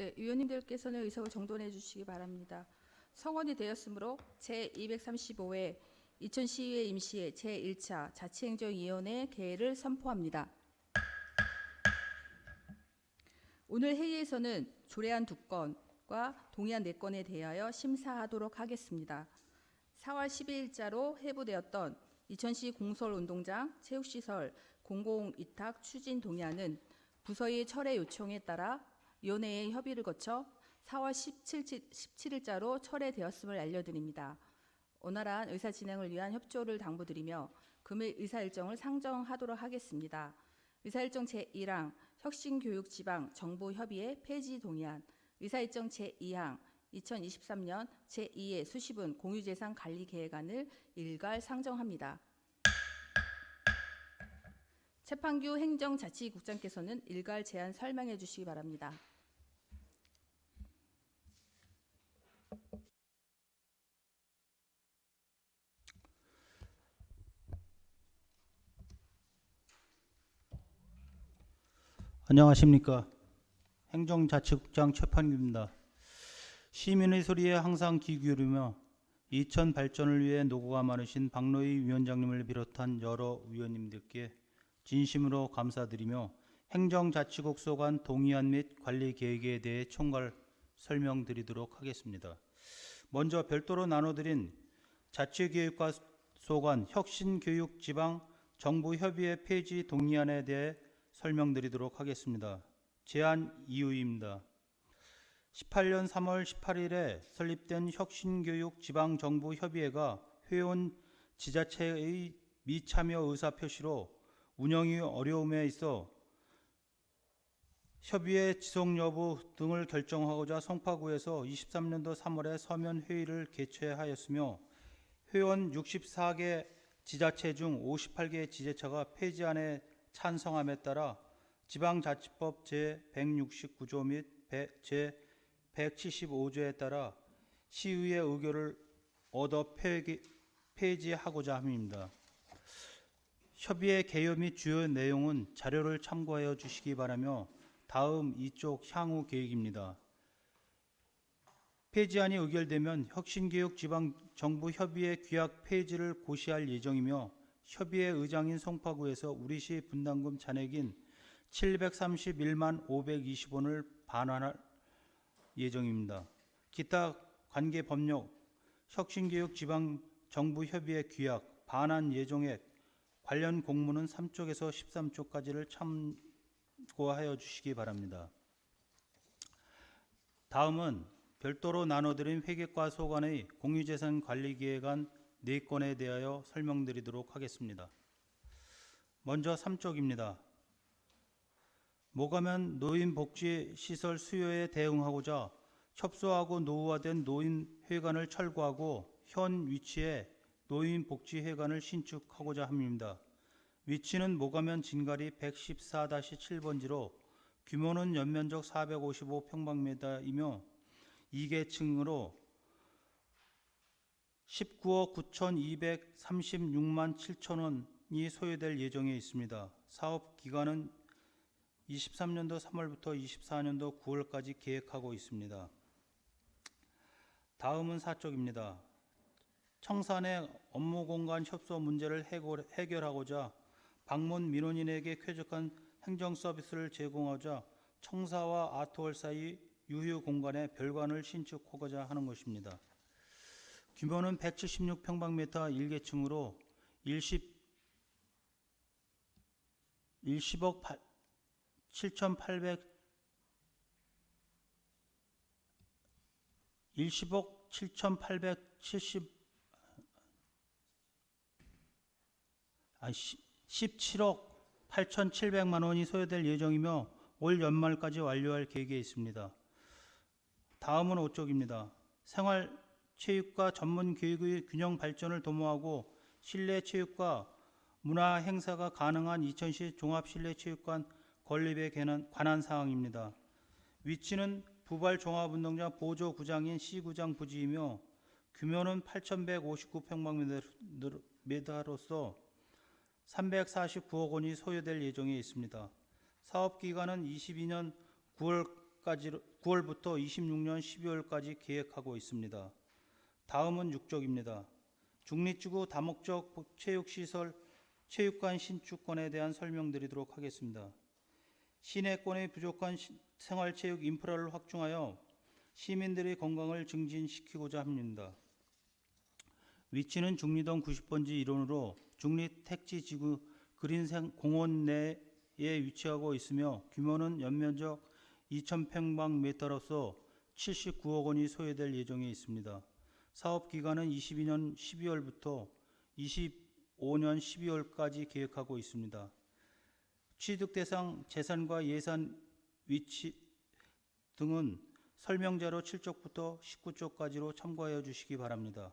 네, 위원님들께서는 의석을 정돈해 주시기 바랍니다. 성원이 되었으므로 제235회 이천시의회 임시회 제1차 자치행정위원회 개회를 선포합니다. 오늘 회의에서는 조례안 2건과 동의안 4건에 대하여 심사하도록 하겠습니다. 4월 12일자로 회부되었던 이천시 공설운동장 체육시설 공공위탁 추진 동의안은 부서의 철회 요청에 따라 위원회의 협의를 거쳐 4월 17일자로 철회되었음을 알려드립니다. 원활한 의사 진행을 위한 협조를 당부드리며 금일 의사일정을 상정하도록 하겠습니다. 의사일정 제1항 혁신교육 지방 정부 협의회 폐지 동의안, 의사일정 제2항 2023년 제2회 수시분 공유재산 관리 계획안을 일괄 상정합니다. 최판규 행정자치국장께서는 일괄 제안 설명해 주시기 바랍니다. 안녕하십니까. 행정자치국장 최판규입니다. 시민의 소리에 항상 귀 기울이며 이천 발전을 위해 노고가 많으신 박노희 위원장님을 비롯한 여러 위원님들께 진심으로 감사드리며 행정자치국 소관 동의안 및 관리 계획에 대해 총괄 설명드리도록 하겠습니다. 먼저 별도로 나눠드린 자치교육과 소관 혁신교육 지방 정부 협의회 폐지 동의안에 대해 설명드리도록 하겠습니다. 제안 이유입니다. 18년 3월 18일에 설립된 혁신교육 지방정부협의회가 회원 지자체의 미참여 의사표시로 운영이 어려움에 있어 협의회 지속 여부 등을 결정하고자 송파구에서 23년도 3월에 서면 회의를 개최하였으며 회원 64개 지자체 중 58개 지자체가 폐지안에 찬성함에 따라 지방자치법 제169조 및 제175조에 따라 시의회 의결을 얻어 폐지하고자 합니다. 협의회 개요 및 주요 내용은 자료를 참고하여 주시기 바라며 다음 이쪽 향후 계획입니다. 폐지안이 의결되면 혁신교육 지방정부협의회 규약 폐지를 고시할 예정이며 협의회 의장인 송파구에서 우리시 분담금 잔액인 731만 520원을 반환할 예정입니다. 기타 관계 법령, 혁신교육 지방정부협의회 규약, 반환 예정액, 관련 공문은 3쪽에서 13쪽까지를 참고하여 주시기 바랍니다. 다음은 별도로 나눠드린 회계과 소관의 공유재산 관리계획안 4건에 대하여 설명드리도록 하겠습니다. 먼저 3쪽입니다. 모가면 노인복지시설 수요에 대응하고자 협소하고 노후화된 노인회관을 철거하고 현 위치에 노인복지회관을 신축하고자 합니다. 위치는 모가면 진가리 114-7번지로 규모는 연면적 455평방미터이며 2계층으로 19억 9,236만 7천원이 소요될 예정에 있습니다. 사업 기간은 23년도 3월부터 24년도 9월까지 계획하고 있습니다. 다음은 4쪽입니다. 청산의 업무공간 협소 문제를 해결하고자 방문 민원인에게 쾌적한 행정 서비스를 제공하자 청사와 아트홀 사이 유휴 공간에 별관을 신축하고자 하는 것입니다. 규모는 176평방미터 1계층으로 10억 17억 8,700만 원이 소요될 예정이며 올 연말까지 완료할 계획에 있습니다. 다음은 5쪽입니다. 생활체육과 전문교육의 균형 발전을 도모하고 실내체육과 문화 행사가 가능한 이천시 종합실내체육관 건립에 관한 사항입니다. 위치는 부발 종합운동장 보조구장인 C구장 부지이며 규모는 8,159평방미터로서 349억 원이 소요될 예정에 있습니다. 사업기간은 22년 9월 9월부터 26년 12월까지 계획하고 있습니다. 다음은 6쪽입니다. 중립지구 다목적 체육시설 체육관 신축건에 대한 설명드리도록 하겠습니다. 시내권의 부족한 생활체육 인프라를 확충하여 시민들의 건강을 증진시키고자 합니다. 위치는 중리동 90번지 일원으로 중리 택지지구 그린공원 내에 위치하고 있으며 규모는 연면적 2,000평방미터로서 79억 원이 소요될 예정에 있습니다. 사업 기간은 22년 12월부터 25년 12월까지 계획하고 있습니다. 취득 대상 재산과 예산 위치 등은 설명자료 7쪽부터 19쪽까지로 참고하여 주시기 바랍니다.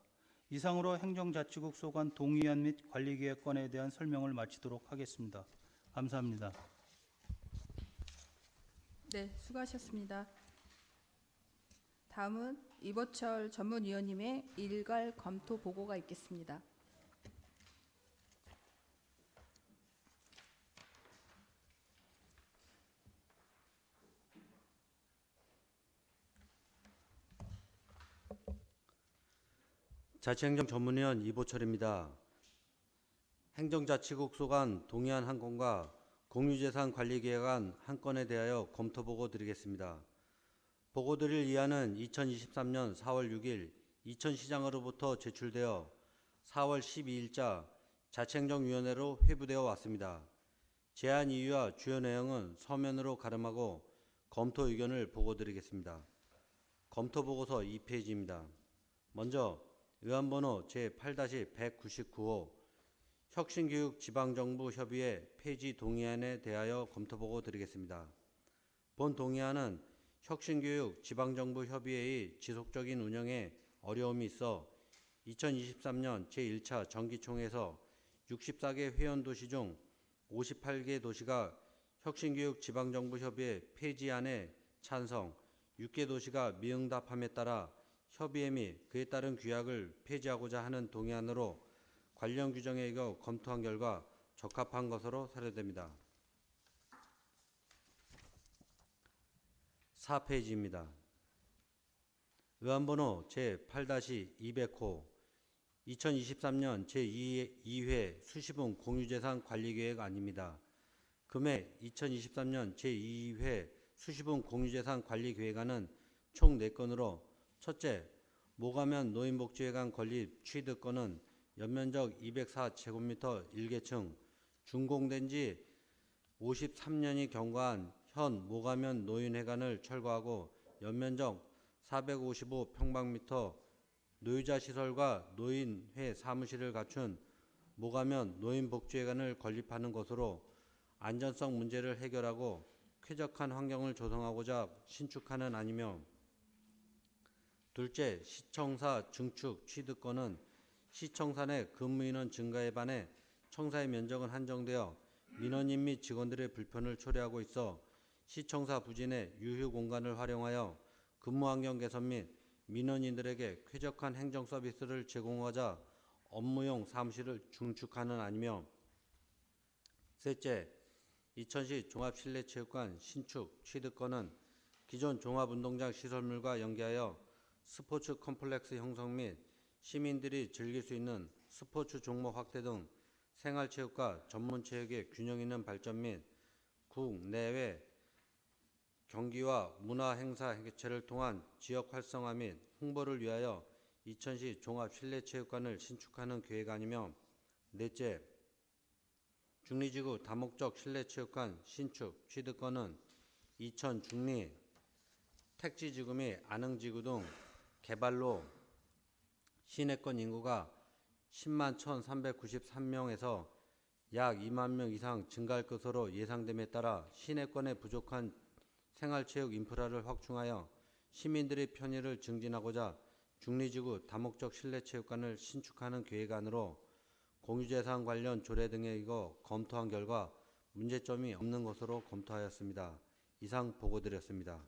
이상으로 행정자치국 소관 동의안 및 관리계획권에 대한 설명을 마치도록 하겠습니다. 감사합니다. 네, 수고하셨습니다. 다음은 이보철 전문위원님의 일괄 검토 보고가 있겠습니다. 자치행정 전문위원 이보철입니다. 행정자치국 소관 동의안 한 건과 공유재산 관리계획안 한 건에 대하여 검토 보고 드리겠습니다. 보고 드릴 이안은 2023년 4월 6일 이천시장으로부터 제출되어 4월 12일자 자치행정위원회로 회부되어 왔습니다. 제안 이유와 주요 내용은 서면으로 가름하고 검토 의견을 보고 드리겠습니다. 검토 보고서 2페이지입니다. 먼저 의안번호 제8-199호 혁신교육 지방정부 협의회 폐지 동의안에 대하여 검토보고 드리겠습니다. 본 동의안은 혁신교육 지방정부 협의회의 지속적인 운영에 어려움이 있어 2023년 제1차 정기총회에서 64개 회원도시 중 58개 도시가 혁신교육 지방정부 협의회 폐지안에 찬성, 6개 도시가 미응답함에 따라 협의회 및 그에 따른 규약을 폐지하고자 하는 동의안으로 관련 규정에 의거 검토한 결과 적합한 것으로 사료됩니다. 4페이지입니다. 의안번호 제8-200호 2023년 제2회 수시분 공유재산 관리계획안입니다. 금해 2023년 제2회 수시분 공유재산 관리계획안은 총 4건으로 첫째, 모가면 노인복지회관 건립 취득권은 연면적 204제곱미터 1개층, 준공된 지 53년이 경과한 현 모가면 노인회관을 철거하고 연면적 455평방미터 노유자 시설과 노인회 사무실을 갖춘 모가면 노인복지회관을 건립하는 것으로 안전성 문제를 해결하고 쾌적한 환경을 조성하고자 신축하는 안이며, 둘째, 시청사 증축 취득권은 시청사 내 근무인원 증가에 반해 청사의 면적은 한정되어 민원인 및 직원들의 불편을 초래하고 있어 시청사 부지 내 유휴 공간을 활용하여 근무환경 개선 및 민원인들에게 쾌적한 행정 서비스를 제공하자 업무용 사무실을 증축하는 안이며, 셋째, 이천시 종합실내체육관 신축 취득권은 기존 종합운동장 시설물과 연계하여 스포츠 컴플렉스 형성 및 시민들이 즐길 수 있는 스포츠 종목 확대 등 생활체육과 전문체육의 균형 있는 발전 및 국내외 경기와 문화행사 개최를 통한 지역 활성화 및 홍보를 위하여 이천시 종합실내체육관을 신축하는 계획안이며, 넷째, 중리지구 다목적 실내체육관 신축 취득권은 이천 중리 택지지구 및 안흥지구 등 개발로 시내권 인구가 10만 1,393명에서 약 2만 명 이상 증가할 것으로 예상됨에 따라 시내권의 부족한 생활체육 인프라를 확충하여 시민들의 편의를 증진하고자 중리지구 다목적 실내체육관을 신축하는 계획안으로 공유재산 관련 조례 등에 의거 검토한 결과 문제점이 없는 것으로 검토하였습니다. 이상 보고드렸습니다.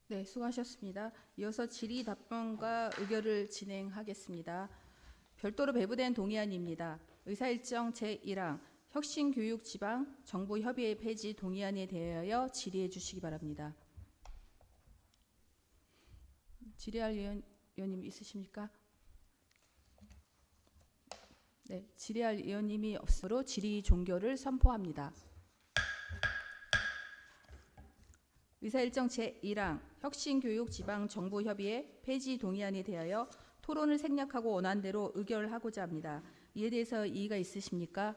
네, 수고하셨습니다. 이어서 질의 답변과 의결을 진행하겠습니다. 별도로 배부된 동의안입니다. 의사일정 제1항 혁신교육지방 정부협의회 폐지 동의안에 대하여 질의해 주시기 바랍니다. 질의할 의원님 있으십니까? 네, 질의할 의원님이 없으므로 질의 종결을 선포합니다. 의사일정 제1항 혁신교육지방정부협의회 폐지 동의안에 대하여 토론을 생략하고 원안대로 의결하고자 합니다. 이에 대해서 이의가 있으십니까?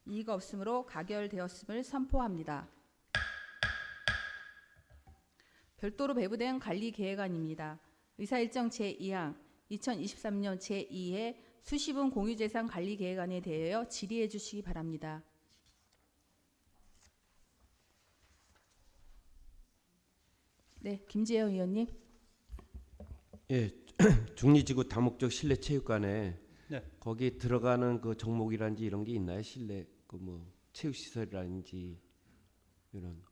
이의가 없으므로 가결되었음을 선포합니다. 별도로 배부된 관리계획안입니다. 의사일정 제2항 2023년 제2회 수시분 공유재산 관리계획안에 대하여 질의해 주시기 바랍니다. 네, 김재영 의원님. 예, 중리지구 다목적 실내 체육관에 네. 거기 들어가는 그 종목이라든지 이런 게 있나요? 실내 그 뭐 체육 시설이라든지 이런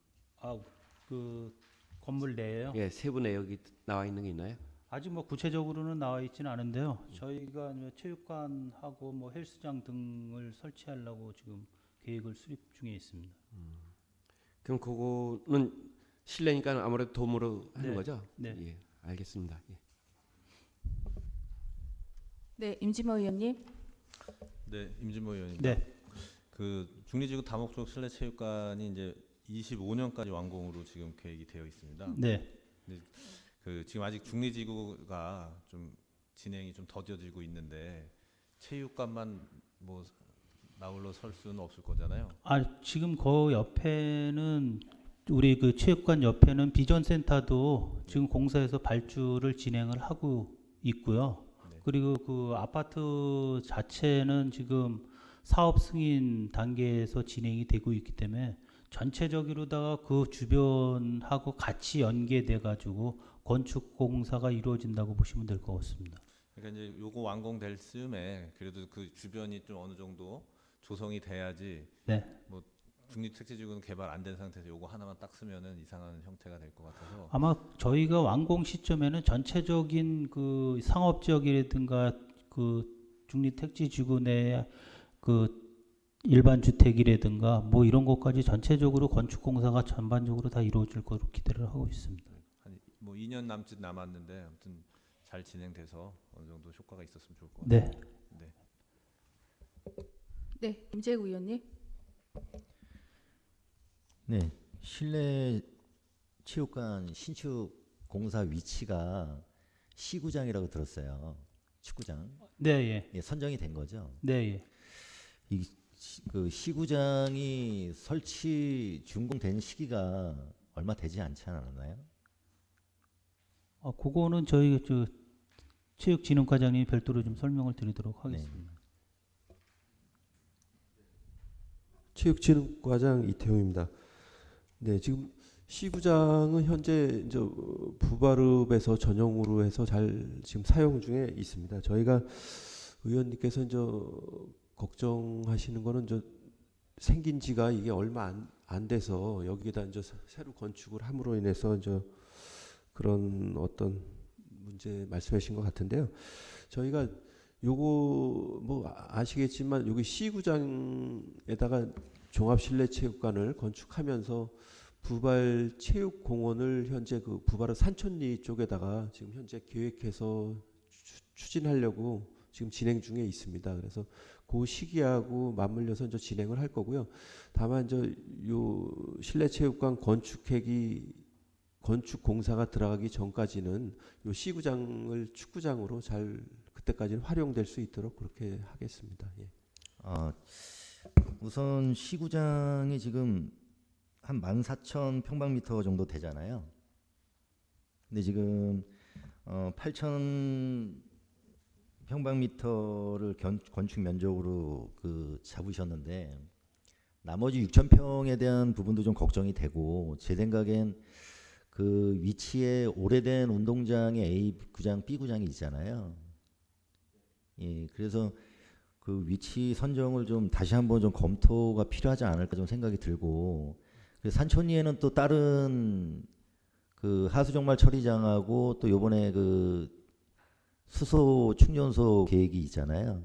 그 건물 내에요. 예, 세부 내역이 나와 있는 게 있나요? 아직 뭐 구체적으로는 나와 있지는 않은데요. 저희가 이제 체육관하고 뭐 헬스장 등을 설치하려고 지금 계획을 수립 중에 있습니다. 그럼 그거는 실내니까 아무래도 돔으로 하는 네. 거죠? 네. 예, 알겠습니다. 예. 네, 임진모 의원님. 네, 임진모 의원입니다. 네. 그 중리지구 다목적 실내 체육관이 이제 25년까지 완공으로 지금 계획이 되어 있습니다. 네. 그 지금 아직 중리지구가 좀 진행이 좀 더뎌지고 있는데 체육관만 뭐 나홀로 설 수는 없을 거잖아요. 지금 그 옆에는 우리 그 체육관 옆에는 비전센터도 지금 공사에서 발주를 진행을 하고 있고요. 네. 그리고 그 아파트 자체는 지금 사업 승인 단계에서 진행이 되고 있기 때문에 전체적으로다가 그 주변하고 같이 연계돼 가지고 건축 공사가 이루어진다고 보시면 될 것 같습니다. 그러니까 이제 요거 완공될 즈음에 그래도 그 주변이 좀 어느 정도 조성이 돼야지. 네. 뭐 중립택지지구는 개발 안 된 상태에서 요거 하나만 딱 쓰면은 이상한 형태가 될 것 같아서. 아마 저희가 완공 시점에는 전체적인 그 상업 지역이라든가 그 중립택지지구 내 그 일반 주택이라든가 뭐 이런 것까지 전체적으로 건축 공사가 전반적으로 다 이루어질 거로 기대를 하고 있습니다. 한 뭐 2년 남짓 남았는데 아무튼 잘 진행돼서 어느 정도 효과가 있었으면 좋을 것 네. 같아요. 네. 네, 김재우 의원님. 네, 실내 체육관 신축 공사 위치가 시구장이라고 들었어요. 축구장. 네, 예. 예, 선정이 된 거죠. 네, 예. 그 시구장이 설치 준공된 시기가 얼마 되지 않지 않았나요? 그거는 저희 저 체육진흥과장님이 별도로 좀 설명을 드리도록 하겠습니다. 체육진흥과장 이태용입니다. 네, 지금 시구장은 현재 이제 부바룹에서 전용으로 해서 잘 지금 사용 중에 있습니다. 저희가 의원님께서 이제 걱정하시는 거는 저 생긴 지가 이게 얼마 안 돼서 여기에다 이제 새로 건축을 함으로 인해서 이제 그런 어떤 문제 말씀하신 것 같은데요. 저희가 요거 뭐 아시겠지만 여기 시구장에다가 종합실내체육관을 건축하면서 부발 체육공원을 현재 그 부발의 산촌리 쪽에다가 지금 현재 계획해서 추진하려고 지금 진행 중에 있습니다. 그래서 그 시기하고 맞물려서 이제 진행을 할 거고요. 다만 이제 요 실내체육관 건축 공사가 들어가기 전까지는 요 시구장을 축구장으로 잘 그때까지는 활용될 수 있도록 그렇게 하겠습니다. 예. 우선 시구장이 지금 한 14,000평방미터 정도 되잖아요. 근데 지금 8,000평방미터를 건축 면적으로 그 잡으셨는데 나머지 6,000평에 대한 부분도 좀 걱정이 되고 제 생각엔 그 위치에 오래된 운동장의 A 구장, B 구장이 있잖아요. 예, 그래서 그 위치 선정을 좀 다시 한번 좀 검토가 필요하지 않을까 좀 생각이 들고 그 산촌리에는 또 다른 그 하수종말 처리장하고 또 요번에 그 수소 충전소 계획이 있잖아요.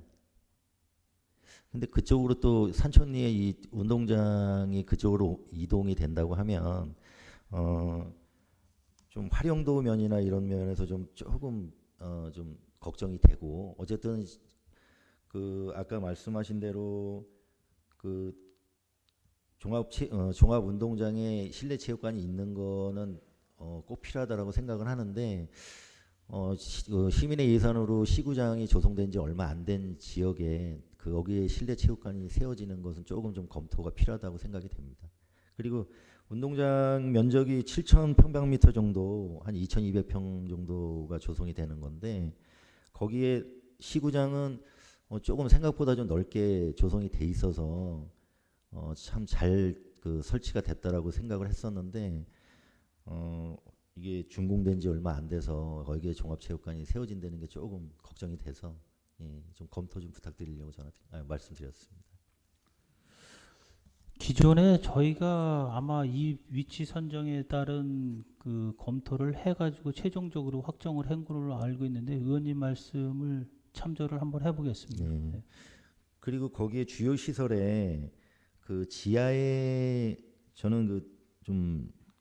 근데 그쪽으로 또 산촌리에 이 운동장이 그쪽으로 이동이 된다고 하면 좀 활용도 면이나 이런 면에서 좀 조금 좀 걱정이 되고, 어쨌든 그 아까 말씀하신 대로 그 종합 운동장에 실내 체육관이 있는 거는 꼭 필요하다라고 생각을 하는데, 시민의 예산으로 시구장이 조성된 지 얼마 안 된 지역에 거기에 실내 체육관이 세워지는 것은 조금 좀 검토가 필요하다고 생각이 됩니다. 그리고 운동장 면적이 7,000평방미터 정도, 한 2,200평 정도가 조성이 되는 건데, 거기에 시구장은 조금 생각보다 좀 넓게 조성이 돼 있어서 참 잘 그 설치가 됐다라고 생각을 했었는데, 이게 준공된 지 얼마 안 돼서 거기에 종합체육관이 세워진다는 게 조금 걱정이 돼서, 예, 좀 검토 좀 부탁드리려고 말씀드렸습니다. 기존에 저희가 아마 이 위치 선정에 따른 그 검토를 해가지고 최종적으로 확정을 한 걸로 알고 있는데, 의원님 말씀을 참조를 한번 해보겠습니다. 네. 네. 그리고 거기에 주요 시설에 그 지하에 저는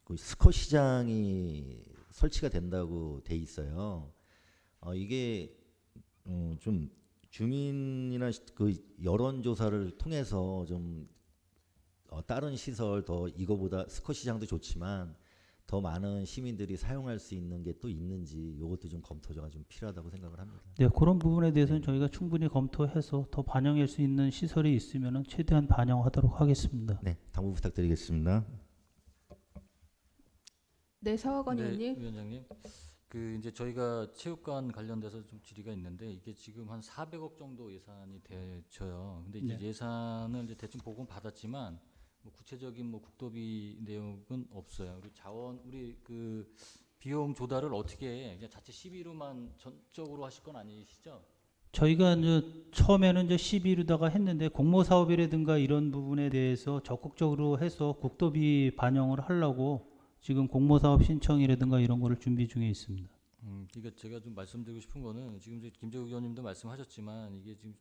그 스쿼 시장이 설치가 된다고 돼 있어요. 이게 좀 주민이나 그 여론 조사를 통해서 좀 다른 시설 더 이거보다 스쿼 시장도 좋지만 더 많은 시민들이 사용할 수 있는 게 또 있는지, 이것도 좀 검토가 좀 필요하다고 생각을 합니다. 네, 그런 부분에 대해서는 저희가 충분히 검토해서 더 반영할 수 있는 시설이 있으면 최대한 반영하도록 하겠습니다. 네, 당부 부탁드리겠습니다. 네, 서학원 네, 의원님. 위원장님. 그 이제 저희가 체육관 관련돼서 좀 질의가 있는데, 이게 지금 한 400억 정도 예산이 되쳐요. 근데 이제 네. 예산을 이제 대충 보고는 받았지만 뭐 구체적인 뭐 국도비 내용은 없어요. 그리고 우리 그 비용 조달을 어떻게 해? 그냥 자체 시비로만 전적으로 하실 건 아니시죠? 저희가 이제 처음에는 이제 12루다가 했는데, 공모 사업이라든가 이런 부분에 대해서 적극적으로 해서 국도비 반영을 하려고 지금 공모 사업 신청이라든가 이런 거를 준비 중에 있습니다. 그러니까 제가 좀 말씀드리고 싶은 거는, 지금 이제 김재욱 의원님도 말씀하셨지만 이게 지금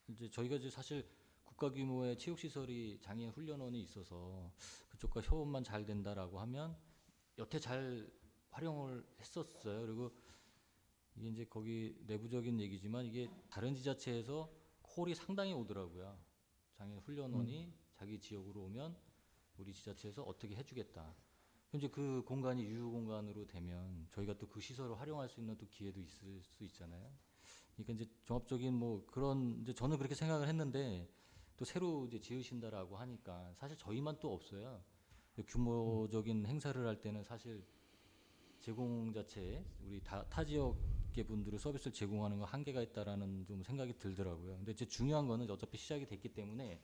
이제 저희가 이제 사실 국가 규모의 체육 시설이 장애인 훈련원이 있어서 그쪽과 협업만 잘 된다라고 하면 여태 잘 활용을 했었어요. 그리고 이게 이제 거기 내부적인 얘기지만, 이게 다른 지자체에서 콜이 상당히 오더라고요. 장애인 훈련원이 자기 지역으로 오면 우리 지자체에서 어떻게 해주겠다. 현재 그 공간이 유휴 공간으로 되면 저희가 또 그 시설을 활용할 수 있는 또 기회도 있을 수 있잖아요. 그러니까 이제 종합적인 뭐 그런, 이제 저는 그렇게 생각을 했는데, 또 새로 이제 지으신다라고 하니까 사실 저희만 또 없어요. 규모적인 행사를 할 때는 사실 제공 자체에 우리 타 지역의 분들의 서비스를 제공하는 거 한계가 있다라는 좀 생각이 들더라고요. 근데 이제 중요한 거는 어차피 시작이 됐기 때문에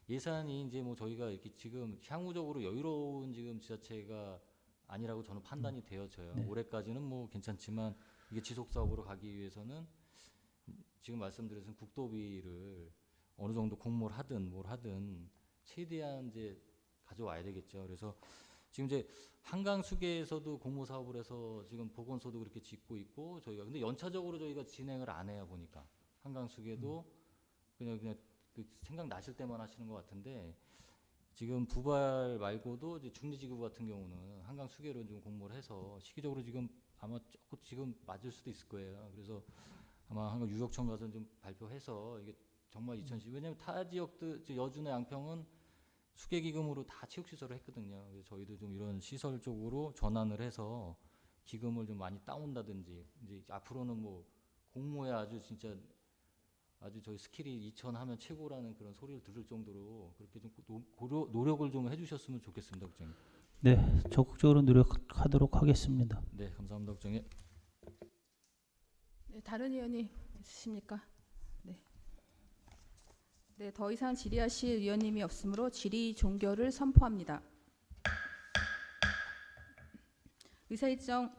예산이 이제 뭐 저희가 이렇게 지금 향후적으로 여유로운 지금 지자체가 아니라고 저는 판단이 되어져요. 네. 올해까지는 뭐 괜찮지만 이게 지속 사업으로 가기 위해서는 지금 말씀드린 국도비를 어느 정도 공모를 하든 뭘 하든 최대한 이제 가져와야 되겠죠. 그래서 지금 이제 한강 수계에서도 공모 사업을 해서 지금 보건소도 그렇게 짓고 있고, 저희가 근데 연차적으로 저희가 진행을 안 해요. 보니까 한강 수계도 그냥 그 생각 나실 때만 하시는 것 같은데, 지금 부발 말고도 이제 중리지구 같은 경우는 한강 수계로 좀 공모를 해서 시기적으로 지금 아마 조금 지금 맞을 수도 있을 거예요. 그래서 아마 한강 유역청 가서 좀 발표해서 이게 정말 2010, 왜냐면 타 지역들 여주나 양평은 수계기금으로 다 체육시설을 했거든요. 그래서 저희도 좀 이런 시설 쪽으로 전환을 해서 기금을 좀 많이 따온다든지, 이제 앞으로는 뭐 공모에 아주 진짜 아주 저희 스킬이 2000 하면 최고라는 그런 소리를 들을 정도로 그렇게 좀 노력을 좀 해주셨으면 좋겠습니다, 국장님. 네, 적극적으로 노력하도록 하겠습니다. 네, 감사합니다, 국장님. 네, 다른 의원이 있으십니까? 네. 네, 더 이상 질의하실 의원님이 없으므로 질의 종결을 선포합니다. 의사일정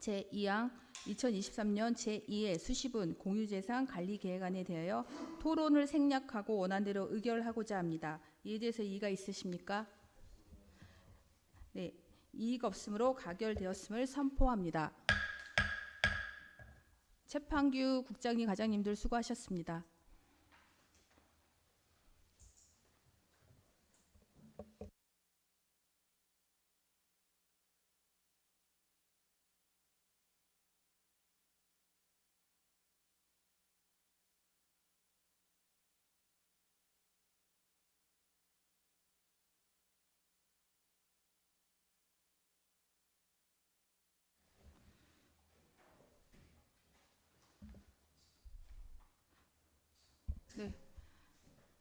제2항 2023년 제2회 수시분 공유재산 관리계획안에 대하여 토론을 생략하고 원안대로 의결하고자 합니다. 이에 대해서 이의가 있으십니까? 네, 이의가 없으므로 가결되었음을 선포합니다. 최판규 국장님, 과장님들 수고하셨습니다.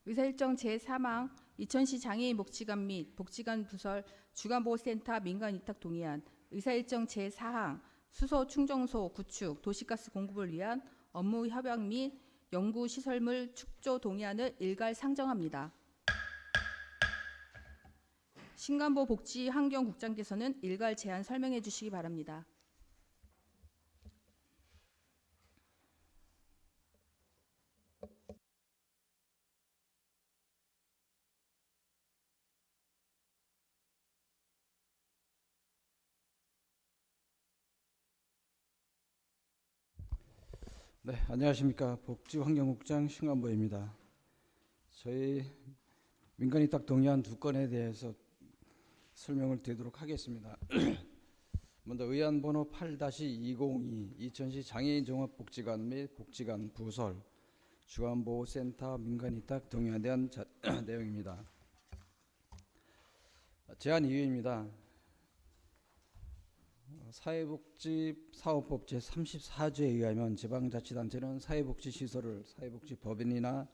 의사일정 제3항 이천시 장애인 복지관 및 복지관 부설 주간보호센터 민간위탁 동의안, 의사일정 제4항 수소 충정소 구축 도시가스 공급을 위한 업무 협약 및 연구시설물 축조 동의안을 일괄 상정합니다. 신관보 복지환경국장께서는 일괄 제안 설명해 주시기 바랍니다. 네, 안녕하십니까. 복지환경국장 신관보입니다. 저희 민간위탁 동의안 2건에 대해서 설명을 드리도록 하겠습니다. 먼저 의안 번호 8-202 이천시 장애인 종합복지관 및 복지관 부설 주간보호센터 민간위탁 동의안에 대한 내용입니다. 제안 이유입니다. 사회복지사업법 제34조에 의하면 지방자치단체는 사회복지시설을 사회복지법인이나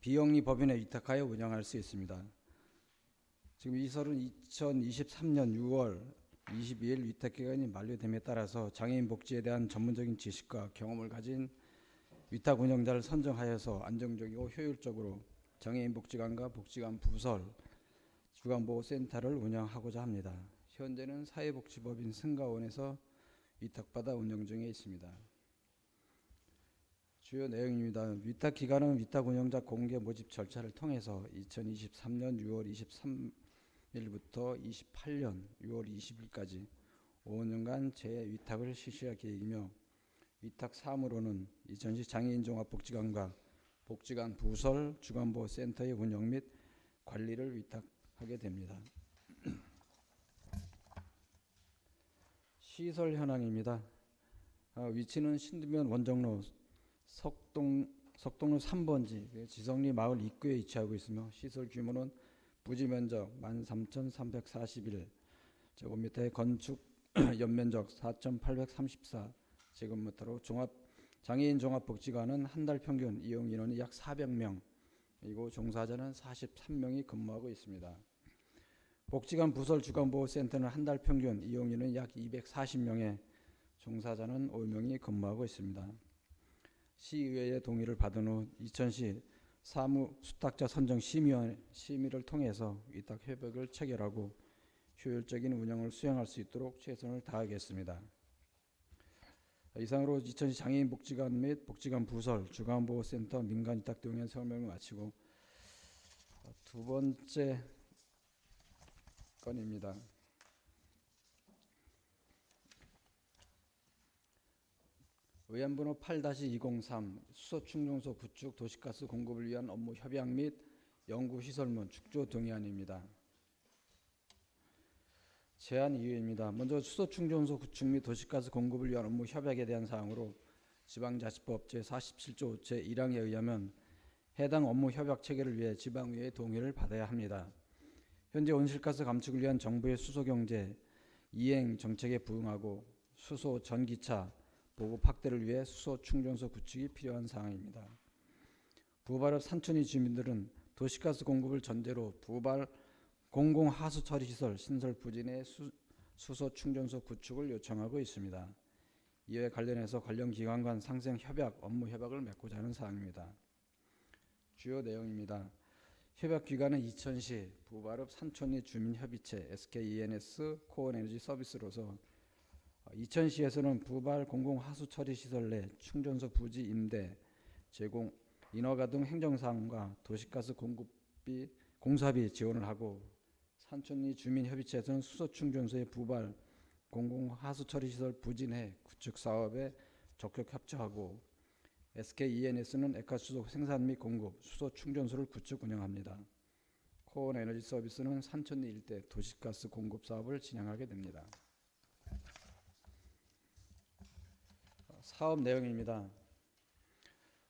비영리법인에 위탁하여 운영할 수 있습니다. 지금 이 시설은 2023년 6월 22일 위탁기간이 만료됨에 따라서 장애인 복지에 대한 전문적인 지식과 경험을 가진 위탁 운영자를 선정하여서 안정적이고 효율적으로 장애인 복지관과 복지관 부설 주간보호센터를 운영하고자 합니다. 현재는 사회복지법인 승가원에서 위탁받아 운영 중에 있습니다. 주요 내용입니다. 위탁 기간은 위탁 운영자 공개 모집 절차를 통해서 2023년 6월 23일부터 28년 6월 20일까지 5년간 재위탁을 실시할 계획이며 위탁 사무로는 이천시 장애인 종합복지관과 복지관 부설 주간보호센터의 운영 및 관리를 위탁하게 됩니다. 시설 현황입니다. 위치는 신도면 원정로 석동로 3번지 지성리 마을 입구에 위치하고 있으며 시설 규모는 부지 면적 13,341제곱미터의 건축 연면적 4,834제곱미터로 장애인 종합복지관은 한 달 평균 이용 인원이 약 400명, 그리고 종사자는 43명이 근무하고 있습니다. 복지관 부설 주간보호센터는 한 달 평균 이용 인원이 약 240명에 종사자는 5명이 근무하고 있습니다. 시의회의 동의를 받은 후 이천시 사무 수탁자 선정 심의를 통해서 위탁 협약을 체결하고 효율적인 운영을 수행할 수 있도록 최선을 다하겠습니다. 이상으로 이천시 장애인 복지관 및 복지관 부설 주간보호센터 민간 위탁 동의안 설명을 마치고 두 번째 건입니다. 의안번호 8-203 수소충전소 구축 도시가스 공급을 위한 업무 협약 및 연구시설문 축조 동의안입니다. 제안 이유입니다. 먼저 수소충전소 구축 및 도시가스 공급을 위한 업무 협약에 대한 사항으로 지방자치법 제47조 제1항에 의하면 해당 업무 협약 체결을 위해 지방의회의 동의를 받아야 합니다. 현재 온실가스 감축을 위한 정부의 수소경제 이행 정책에 부응하고 수소 전기차 보급 확대를 위해 수소충전소 구축이 필요한 상황입니다. 부발읍 산촌리 주민들은 도시가스 공급을 전제로 부발 공공하수처리시설 신설 부진의 수소충전소 구축을 요청하고 있습니다. 이에 관련해서 관련 기관 간 상생 협약, 업무 협약을 맺고자 하는 사항입니다. 주요 내용입니다. 협약 기관은 이천시 부발읍 산촌리 주민협의체 SKENS 코어에너지 서비스로서 이천시에서는 부발 공공하수처리시설 내 충전소 부지 임대, 제공, 인허가 등 행정사항과 도시가스 공급비, 공사비 지원을 하고 산촌리 주민협의체에서는 수소충전소의 부발 공공하수처리시설 부지 내 구축 사업에 적극 협조하고 SKENS는 액화수소 생산 및 공급, 수소충전소를 구축 운영합니다. 코어에너지 서비스는 산촌리 일대 도시가스 공급 사업을 진행하게 됩니다. 사업 내용입니다.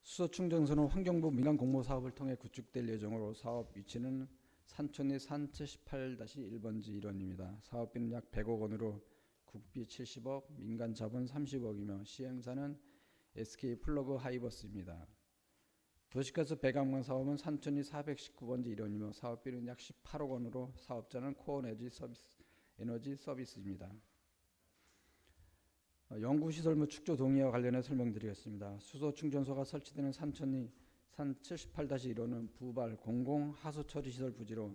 수소충전소는 환경부 민간 공모 사업을 통해 구축될 예정으로 사업 위치는 산촌리 산채 18-1번지 일원입니다. 사업비는 약 100억 원으로 국비 70억, 민간 자본 30억이며 시행사는 SK 플러그 하이버스입니다. 도시가스 배관관 사업은 산천이 419번지 일원이며 사업비는 약 18억 원으로 사업자는 코어에너지 서비스입니다. 연구시설 및 축조 동의와 관련해 설명드리겠습니다. 수소 충전소가 설치되는 산천리 산 78-1호는 부발 공공 하수 처리 시설 부지로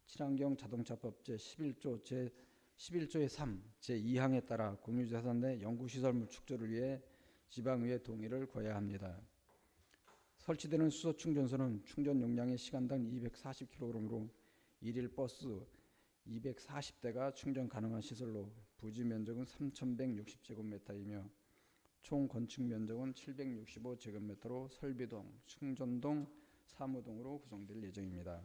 친환경 자동차법 제11조의 3 제2항에 따라 공유자산 내 연구시설 및 축조를 위해 지방의회 동의를 구해야 합니다. 설치되는 수소 충전소는 충전 용량이 시간당 240kg으로 일일 버스 240대가 충전 가능한 시설로 부지 면적은 3,160제곱미터이며 총 건축 면적은 765제곱미터로 설비동, 충전동, 사무동으로 구성될 예정입니다.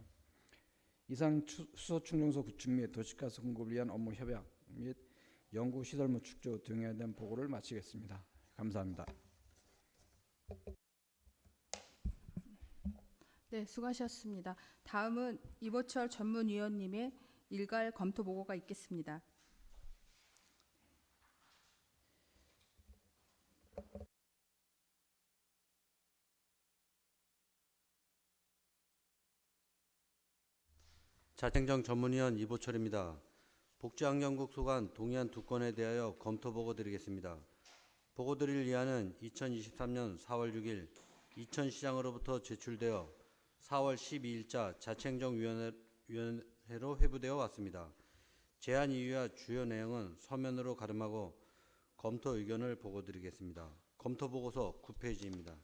이상 수소 충전소 구축 및 도시가스 공급을 위한 업무 협약 및 연구 시설 및 축조 등에 대한 보고를 마치겠습니다. 감사합니다. 네, 수고하셨습니다. 다음은 이보철 전문위원님의 일괄 검토 보고가 있겠습니다. 자치행정 전문위원 이보철입니다. 복지환경국 소관 동의안 2건에 대하여 검토 보고 드리겠습니다. 보고 드릴 이안은 2023년 4월 6일 이천시장으로부터 제출되어 4월 12일자 자치행정위원회로 회부되어 왔습니다. 제안 이유와 주요 내용은 서면으로 가름하고 검토 의견을 보고 드리겠습니다. 검토 보고서 9페이지입니다.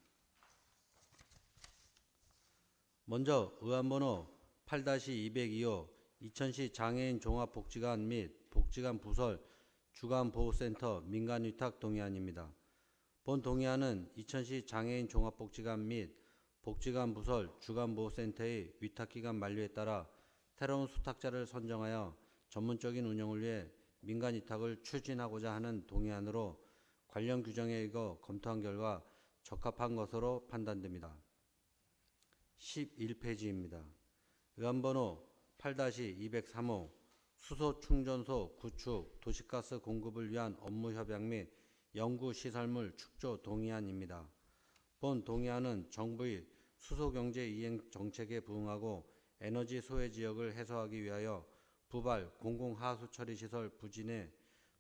먼저 의안번호 8-202호 이천시 장애인 종합복지관 및 복지관 부설 주간보호센터 민간위탁 동의안입니다. 본 동의안은 이천시 장애인 종합복지관 및 복지관 부설 주간보호센터의 위탁기간 만료에 따라 새로운 수탁자를 선정하여 전문적인 운영을 위해 민간위탁을 추진하고자 하는 동의안으로 관련 규정에 의거 검토한 결과 적합한 것으로 판단됩니다. 11페이지입니다. 의안번호 8-203호 수소충전소 구축 도시가스 공급을 위한 업무협약 및 연구시설물 축조 동의안입니다. 본 동의안은 정부의 수소경제 이행 정책에 부응하고 에너지 소외 지역을 해소하기 위하여 부발 공공하수처리시설 부지 내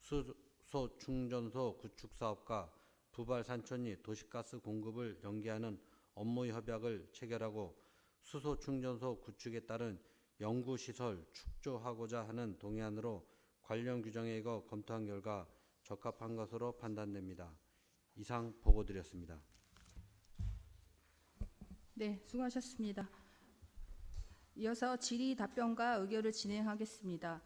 수소충전소 구축 사업과 부발 산천리 도시가스 공급을 연계하는 업무협약을 체결하고 수소충전소 구축에 따른 연구시설 축조하고자 하는 동의안으로 관련 규정에 의거 검토한 결과 적합한 것으로 판단됩니다. 이상 보고드렸습니다. 네, 수고하셨습니다. 이어서 질의 답변과 의결을 진행하겠습니다.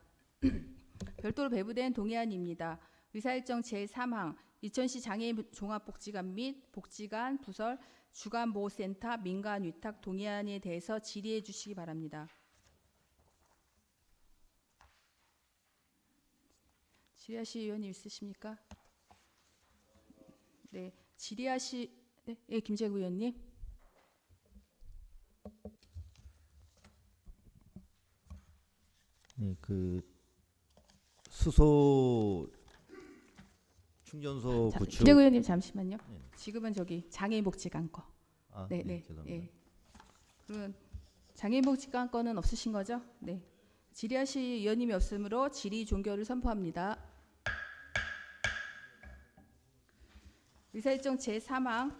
별도로 배부된 동의안입니다. 의사일정 제3항 이천시 장애인 종합복지관 및 복지관 부설 주간보호센터 민간위탁 동의안에 대해서 질의해 주시기 바랍니다. 질의하실 의원님 있으십니까? 네, 네, 김재구 의원님. 네, 그 수소 충전소 구축. 김재구 의원님 잠시만요. 네. 지금은 저기 장애인복지관 거. 아, 네, 네, 네. 죄송합니다. 예. 그러면 장애인복지관 거는 없으신 거죠? 네. 질의하실 의원님이 없으므로 질의 종결을 선포합니다. 의사일정 제3항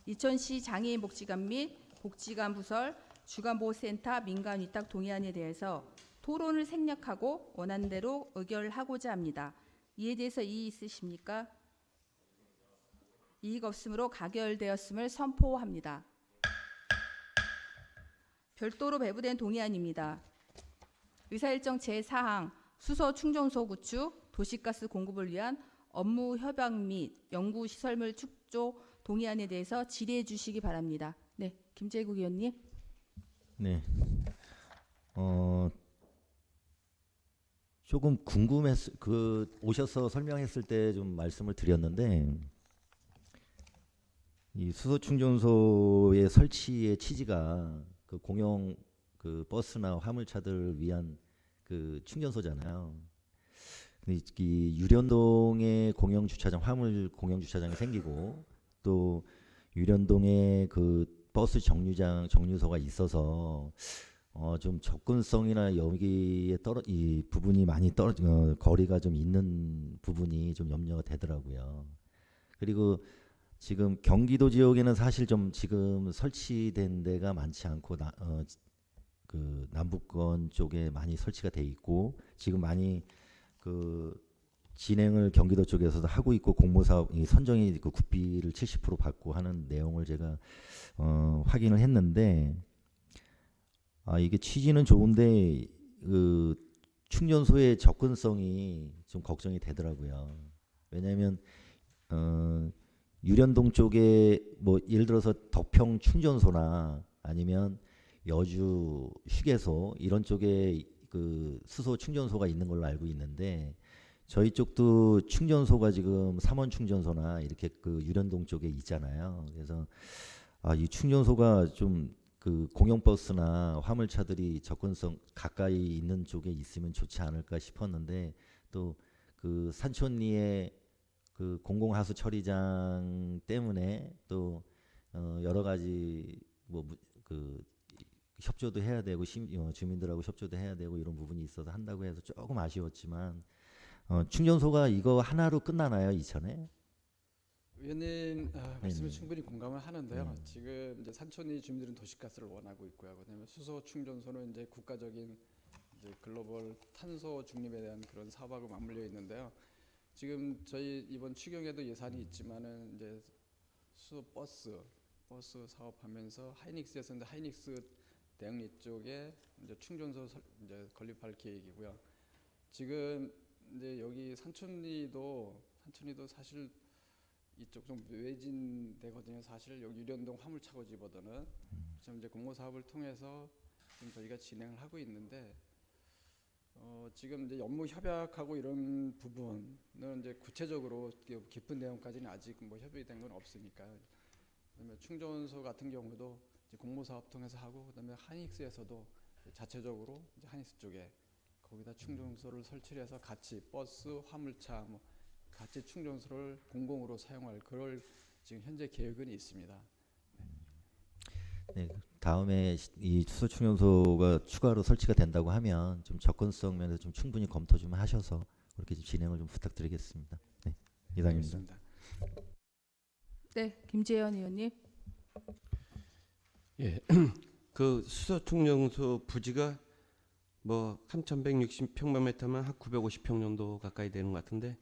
이천시 장애인복지관 및 복지관 부설 주간보호센터 민간위탁 동의안에 대해서 토론을 생략하고 원하는 대로 의결하고자 합니다. 이에 대해서 이의 있으십니까? 이의가 없으므로 가결되었음을 선포합니다. 별도로 배부된 동의안입니다. 의사일정 제4항 수소 충전소 구축, 도시가스 공급을 위한 업무 협약 및 연구시설물 축조 동의안에 대해서 질의해 주시기 바랍니다. 네, 김재국 의원님. 네. 조금 오셔서 설명했을 때 좀 말씀을 드렸는데 이 수소 충전소의 설치의 취지가 그 공용 그 버스나 화물차들 위한 그 충전소잖아요. 근데 이 유련동에 공영 주차장 화물 공영 주차장이 생기고 또 유련동에 그 버스 정류소가 있어서 좀 접근성이나 여기에 이 부분이 많이 거리가 좀 있는 부분이 좀 염려가 되더라고요. 그리고 지금 경기도 지역에는 사실 좀 지금 설치된 데가 많지 않고 그 남부권 쪽에 많이 설치가 돼 있고 지금 많이 그 진행을 경기도 쪽에서도 하고 있고 공모사업 선정이 그 국비를 70% 받고 하는 내용을 제가 확인을 했는데 이게 취지는 좋은데 그 충전소의 접근성이 좀 걱정이 되더라고요. 왜냐하면 유련동 쪽에 뭐 예를 들어서 덕평 충전소나 아니면 여주 휴게소 이런 쪽에 그 수소 충전소가 있는 걸로 알고 있는데 저희 쪽도 충전소가 지금 삼원 충전소나 이렇게 그 유련동 쪽에 있잖아요. 그래서 이 충전소가 좀 그 공영버스나 화물차들이 접근성 가까이 있는 쪽에 있으면 좋지 않을까 싶었는데 또 그 산촌리의 그 공공하수 처리장 때문에 또 여러 가지 뭐 그 협조도 해야 되고 주민들하고 협조도 해야 되고 이런 부분이 있어서 한다고 해서 조금 아쉬웠지만 충전소가 이거 하나로 끝나나요, 이천에? 의원님 말씀에 네네. 충분히 공감을 하는데요. 네. 지금 이제 산촌리 주민들은 도시가스를 원하고 있고요. 그다음에 수소 충전소는 이제 국가적인 이제 글로벌 탄소 중립에 대한 그런 사업하고 맞물려 있는데요. 지금 저희 이번 추경에도 예산이 있지만은 이제 수소 버스 사업하면서 하이닉스에서 이제 하이닉스 대응리 쪽에 이제 충전소 이제 건립할 계획이고요. 지금 이제 여기 산촌리도 사실 이쪽 좀 외진되거든요. 사실 여기 유련동 화물차고지보다는 지금 이제 공모 사업을 통해서 지금 저희가 진행을 하고 있는데 지금 이제 업무 협약하고 이런 부분은 이제 구체적으로 깊은 내용까지는 아직 뭐 협의가 된 건 없으니까요. 그다음에 충전소 같은 경우도 이제 공모 사업 통해서 하고 그다음에 하이닉스에서도 자체적으로 이제 하이닉스 쪽에 거기다 충전소를 설치해서 같이 버스, 화물차 뭐 같이 충전소를 공공으로 사용할 그럴 지금 현재 계획은 있습니다. 네, 다음에 이 수소 충전소가 추가로 설치가 된다고 하면 좀 접근성 면에서 좀 충분히 검토 좀 하셔서 그렇게 좀 진행을 좀 부탁드리겠습니다. 네, 이상입니다. 알겠습니다. 네, 김재현 의원님. 예, 그 수소 충전소 부지가 뭐 3,160평방미터면 한 950평 정도 가까이 되는 것 같은데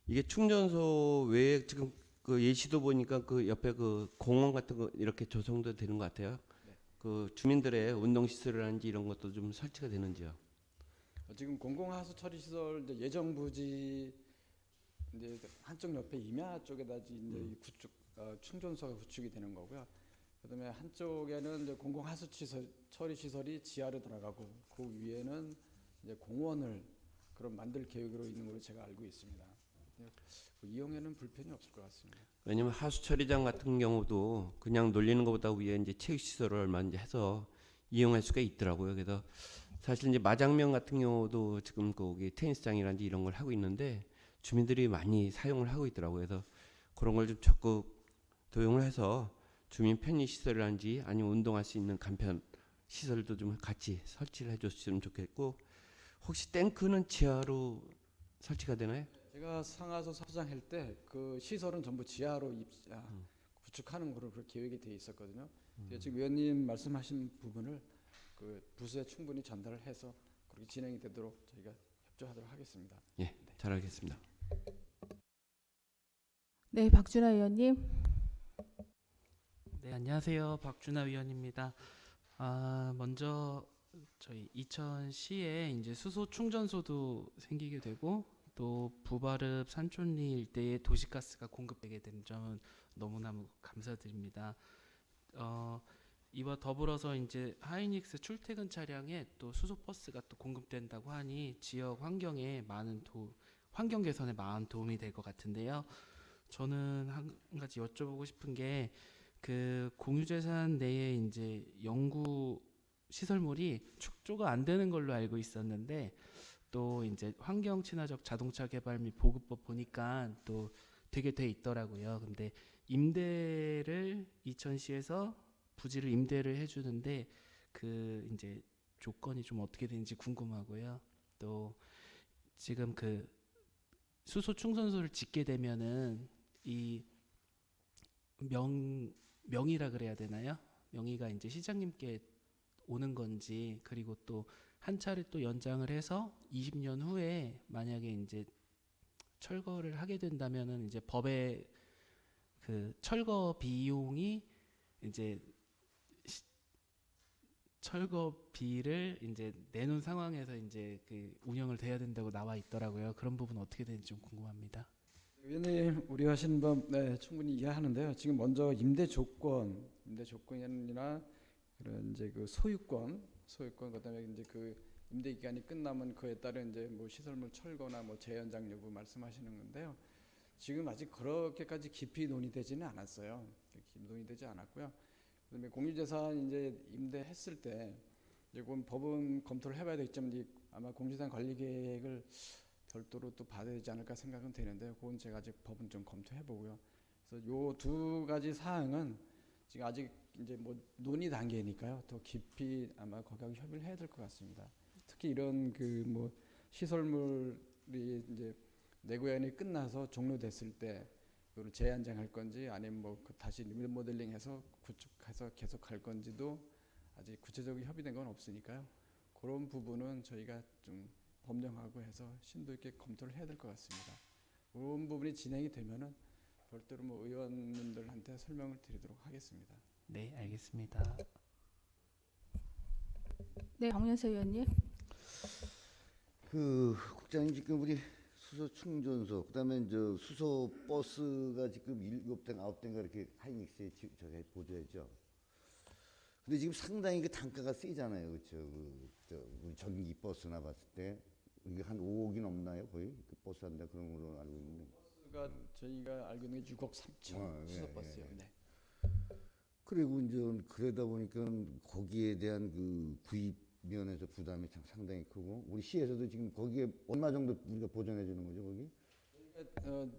이게 충전소 외에 지금 그 예시도 보니까 그 옆에 그 공원 같은 거 이렇게 조성도 되는 것 같아요. 네. 그 주민들의 운동 시설이라든지 이런 것도 좀 설치가 되는지요? 지금 공공하수 처리 시설 이제 예정 부지 이제 한쪽 옆에 임야 쪽에다 이제 이 구축 충전소가 구축이 되는 거고요. 그다음에 한쪽에는 이제 공공하수 처리 시설이 지하로 들어가고 그 위에는 이제 공원을 그런 만들 계획으로 있는 걸로 제가 알고 있습니다. 이용에는 불편이 없을 것 같습니다. 왜냐면 하수 처리장 같은 경우도 그냥 놀리는 것보다 위에 이제 체육 시설을 얼마 이제 해서 이용할 수가 있더라고요. 그래서 사실 이제 마장면 같은 경우도 지금 거기 테니스장이라든지 이런 걸 하고 있는데 주민들이 많이 사용을 하고 있더라고요. 그래서 그런 걸 좀 적극 도용을 해서 주민 편의 시설이라든지 아니면 운동할 수 있는 간편 시설도 좀 같이 설치를 해줬으면 좋겠고 혹시 탱크는 지하로 설치가 되나요? 제가 상하수 사장할 때 그 시설은 전부 지하로 구축하는 거로 그렇게 계획이 돼 있었거든요. 지금 의원님 말씀하신 부분을 그 부서에 충분히 전달을 해서 그렇게 진행이 되도록 저희가 협조하도록 하겠습니다. 예, 잘 알겠습니다. 네, 박준하 의원님. 네, 안녕하세요. 박준하 위원입니다. 먼저 저희 이천시에 이제 수소 충전소도 생기게 되고 또 부바릅 산촌리 일대에 도시가스가 공급되게 된 점은 너무너무 감사드립니다. 이와 더불어서 이제 하이닉스 출퇴근 차량에 또 수소 버스가 또 공급된다고 하니 지역 환경에 환경 개선에 많은 도움이 될 것 같은데요. 저는 한 가지 여쭤보고 싶은 게 그 공유재산 내에 이제 연구 시설물이 축조가 안 되는 걸로 알고 있었는데 또 이제 환경 친화적 자동차 개발 및 보급법 보니까 또 되게 돼 있더라고요. 근데 임대를 이천시에서 부지를 임대를 해주는데 그 이제 조건이 좀 어떻게 되는지 궁금하고요. 또 지금 그 수소 충전소를 짓게 되면은 이 명의라 그래야 되나요? 명의가 이제 시장님께 오는 건지, 그리고 또 한 차례 또 연장을 해서 20년 후에 만약에 이제 철거를 하게 된다면은 이제 법에 그 철거 비용이 이제 철거비를 이제 내놓은 상황에서 이제 그 운영을 돼야 된다고 나와 있더라고요. 그런 부분 어떻게 되는지 좀 궁금합니다. 위원님 우려하시는 점 네, 충분히 이해하는데요. 지금 먼저 임대 조건이나 그런 이제 그 소유권 그다음에 이제 그 임대 기간이 끝나면 그에 따른 이제 뭐 시설물 철거나 뭐 재연장 여부 말씀하시는 건데요. 지금 아직 그렇게까지 깊이 논의되지는 않았어요. 깊이 논의되지 않았고요. 그다음에 공유재산 이제 임대했을 때 이제 그건 법은 검토를 해봐야 되겠지만 아마 공유재산 관리 계획을 별도로 또 받아야 되지 않을까 생각은 되는데 그건 제가 아직 법은 좀 검토해 보고요. 그래서 요 두 가지 사항은 지금 아직 이제 뭐 논의 단계니까요. 더 깊이 아마 거기하고 협의를 해야 될 것 같습니다. 특히 이런 그 뭐 시설물이 이제 내구연이 끝나서 종료됐을 때 이거를 재안장할 건지 아니면 뭐 다시 리모델링해서 구축해서 계속 할 건지도 아직 구체적으로 협의된 건 없으니까요. 그런 부분은 저희가 좀 법령하고 해서 심도 있게 검토를 해야 될 것 같습니다. 그런 부분이 진행이 되면은 별도로 뭐 의원님들한테 설명을 드리도록 하겠습니다. 네, 알겠습니다. 네, 정연세 의원님. 그 국장님 지금 우리 수소 충전소 그다음에 저 수소 버스가 지금 7대인가 9대인가 이렇게 하이닉스에 저기 보조했죠. 근데 지금 상당히 그 단가가 세잖아요, 그렇죠? 우리 전기 버스나 봤을 때 이게 한 5억이 넘나요, 거의 그 버스 한다 그런 걸로 알고 있는데. 버스가 저희가 알고 있는 게 6억 3천 수소 버스요. 네. 그리고 이제 그러다 보니까 거기에 대한 그 구입 면에서 부담이 참 상당히 크고 우리 시에서도 지금 거기에 얼마 정도 우리가 보전해 주는 거죠, 거기?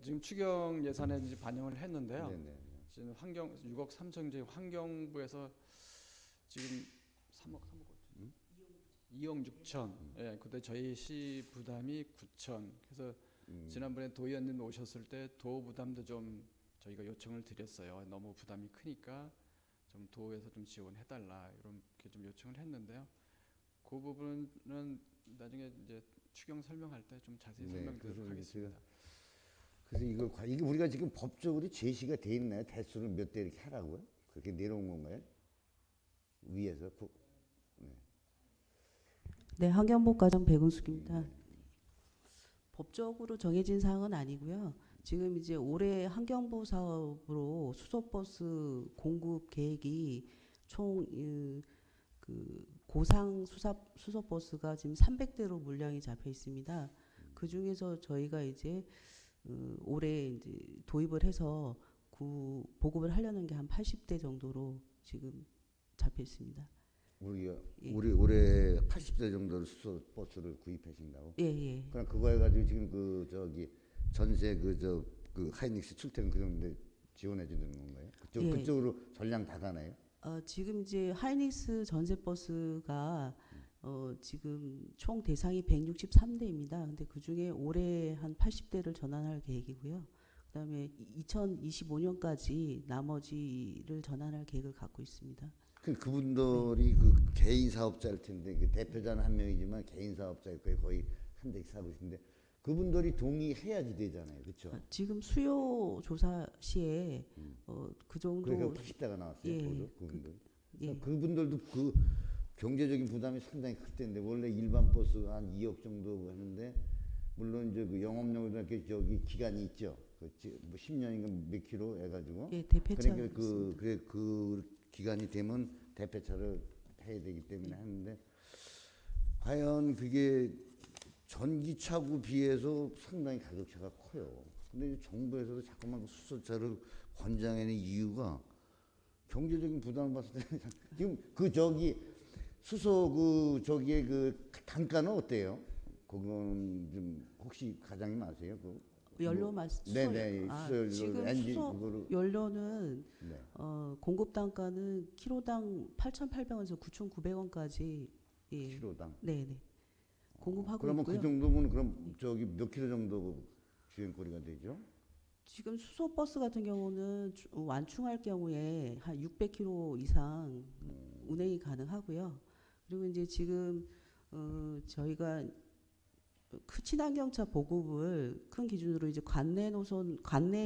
지금 추경 예산에 이제 반영을 했는데요. 네네. 지금 6억 3천 저희 환경부에서 지금 3억 2억 6천. 예, 그때 저희 시 부담이 9천. 그래서 지난번에 도의원님 오셨을 때 도 부담도 좀 저희가 요청을 드렸어요. 너무 부담이 크니까 좀 도에서 좀 지원해달라 이렇게 좀 요청을 했는데요. 그 부분은 나중에 이제 추경 설명할 때 좀 자세히 설명드리도록 하겠습니다. 그래서 이게 우리가 지금 법적으로 제시가 돼 있나요? 대수를 몇 대 이렇게 하라고요? 그렇게 내려온 건가요? 위에서? 네, 환경부 과장 백은숙입니다. 법적으로 정해진 사항은 아니고요. 지금 이제 올해 환경부 사업으로 수소버스 공급 계획이 총 그 고상 수소버스가 지금 300대로 물량이 잡혀 있습니다. 그 중에서 저희가 이제 올해 이제 도입을 해서 보급을 하려는 게 한 80대 정도로 지금 잡혀 있습니다. 우리가 올해 80대 정도로 수소 버스를 구입하신다고? 예. 그럼 그거 해가지고 지금 그 저기 전세 그 하이닉스 출퇴근 그 정도 지원해 주는 건가요? 그쪽으로 전량 다 가나요? 지금 이제 하이닉스 전세 버스가 지금 총 대상이 163대입니다. 근데 그 중에 올해 한 80대를 전환할 계획이고요. 그다음에 2025년까지 나머지를 전환할 계획을 갖고 있습니다. 그분들이 그 개인 사업자일 텐데 그 대표자는 한 명이지만 개인 사업자일 거의 한 대씩 사고 있는데 그분들이 동의해야지 되잖아요, 그렇죠? 지금 수요 조사 시에 그 정도. 그러니까 80대가 나왔어요, 예, 그분들. 예. 그분들도 그 경제적인 부담이 상당히 클 텐데 원래 일반 버스가 한 2억 정도 하는데 물론 이제 그 영업용으로 이렇게 저기 기간이 있죠. 뭐 10년인가 몇 킬로 해가지고. 예, 대폐차. 그러니까 그 기간이 되면 대폐차를 해야 되기 때문에 하는데 과연 그게 전기차고 비해서 상당히 가격차가 커요. 근데 정부에서도 자꾸만 수소차를 권장하는 이유가 경제적인 부담을 봤을 때 지금 그 저기 수소 그 저기에 그 단가는 어때요? 그건 좀 혹시 과장님 아세요? 연료 네네. 수소 지금 엔진 수소 그거를 연료는 네. 공급 단가는 키로당 8,800원에서 9,900원까지 예. 키로당. 네네. 공급하고 그러면 있고요. 그 정도면 그럼 저기 몇 킬로 정도 주행거리가 되죠? 지금 수소 버스 같은 경우는 완충할 경우에 한 600km 이상 운행이 가능하고요. 그리고 이제 지금 저희가 그 친환경차 보급을 큰 기준으로 이제 관내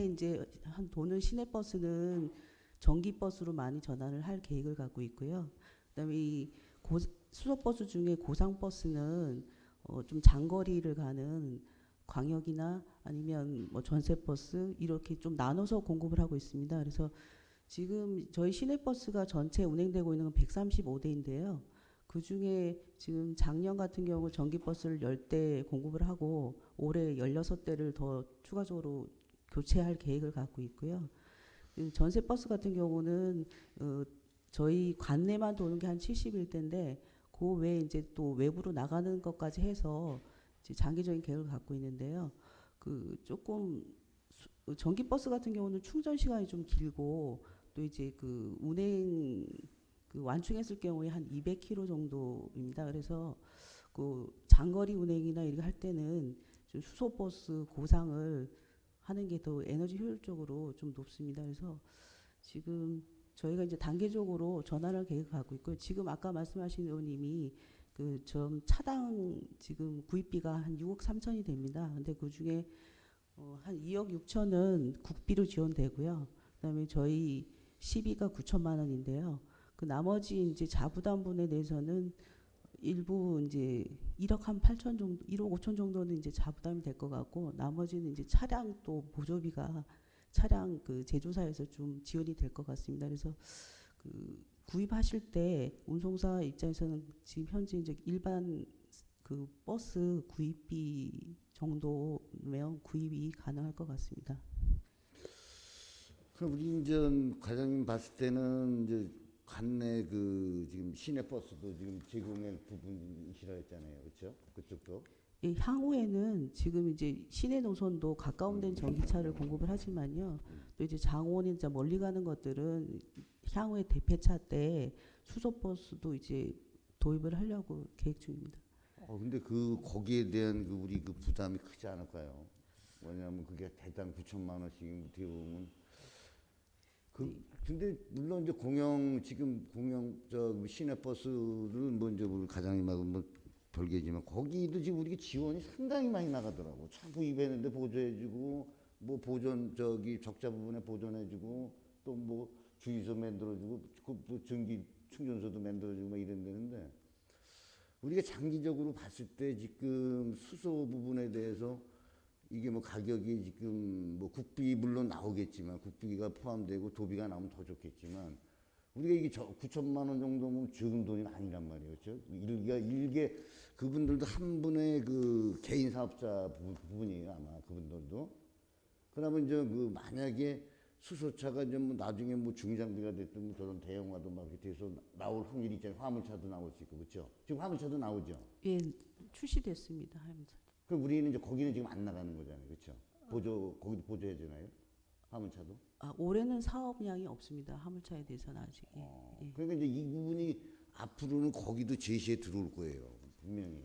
이제 한 도는 시내 버스는 전기 버스로 많이 전환을 할 계획을 갖고 있고요. 그다음에 이 수소 버스 중에 고상 버스는 좀 장거리를 가는 광역이나 아니면 뭐 전세 버스 이렇게 좀 나눠서 공급을 하고 있습니다. 그래서 지금 저희 시내 버스가 전체 운행되고 있는 건 135대인데요. 그 중에 지금 작년 같은 경우 전기 버스를 10대 공급을 하고 올해 16대를 더 추가적으로 교체할 계획을 갖고 있고요. 전세 버스 같은 경우는 저희 관내만 도는 게 한 71대인데 그 외에 이제 또 외부로 나가는 것까지 해서 이제 장기적인 계획을 갖고 있는데요. 그 조금 전기 버스 같은 경우는 충전 시간이 좀 길고 또 이제 그 운행 그 완충했을 경우에 한 200km 정도입니다. 그래서 그 장거리 운행이나 이렇게 할 때는 좀 수소 버스 고상을 하는 게 더 에너지 효율적으로 좀 높습니다. 그래서 지금 저희가 이제 단계적으로 전환할 계획을 갖고 있고요. 지금 아까 말씀하신 의원님이 그 좀 차당 지금 구입비가 한 6억 3천이 됩니다. 근데 그 중에 한 2억 6천은 국비로 지원되고요. 그다음에 저희 시비가 9천만 원인데요. 그 나머지 이제 자부담분에 대해서는 일부 이제 1억 한 8천 정도, 1억 5천 정도는 이제 자부담이 될 것 같고 나머지는 이제 차량 또 보조비가 차량 그 제조사에서 좀 지원이 될 것 같습니다. 그래서 그 구입하실 때 운송사 입장에서는 지금 현재 이제 일반 그 버스 구입비 정도면 구입이 가능할 것 같습니다. 그럼 우리 이제 과장님 봤을 때는 이제 관내 그 지금 시내 버스도 지금 제공할 부분이시라 했잖아요, 그렇죠? 그쪽도. 이 향후에는 지금 이제 시내 노선도 가까운 데는 전기차를 공급을 하지만요. 또 이제 장원이 이제 멀리 가는 것들은 향후에 대폐차 때 수소 버스도 이제 도입을 하려고 계획 중입니다. 근데 그 거기에 대한 그 우리 그 부담이 크지 않을까요? 왜냐하면 그게 대당 9천만 원씩 어떻게 보면 근데 물론 이제 지금 공영 저 시내 버스를 먼저 우리 과장님하고 뭐 별개지만 거기도 지금 우리가 지원이 상당히 많이 나가더라고. 차 구입했는데 보조해주고 뭐 보존 저기 적자 부분에 보존해주고 또 뭐 주유소 만들어주고 그 전기 충전소도 만들어주고 막 이런다는데 우리가 장기적으로 봤을 때 지금 수소 부분에 대해서 이게 뭐 가격이 지금 뭐 국비 물론 나오겠지만 국비가 포함되고 도비가 나오면 더 좋겠지만 우리가 이게 9천만 원 정도면 적은 돈이 아니란 말이에요. 그렇죠? 일개 그분들도 한 분의 그 개인 사업자 부분이에요. 아마 그분들도. 그러면 이제 그 만약에 수소차가 이제 뭐 나중에 뭐 중장비가 됐든 뭐 저런 대형화도 막 이렇게 돼서 나올 확률이 있잖아요. 화물차도 나올 수 있고 그렇죠? 지금 화물차도 나오죠. 예, 출시됐습니다. 화물차. 그럼 우리는 이제 거기는 지금 안 나가는 거잖아요. 그렇죠? 거기도 보조해 주나요? 화물차도? 올해는 사업량이 없습니다. 화물차에 대해서는 아직. 예. 그러니까 이제 이 부분이 앞으로는 거기도 제시에 들어올 거예요. 분명히.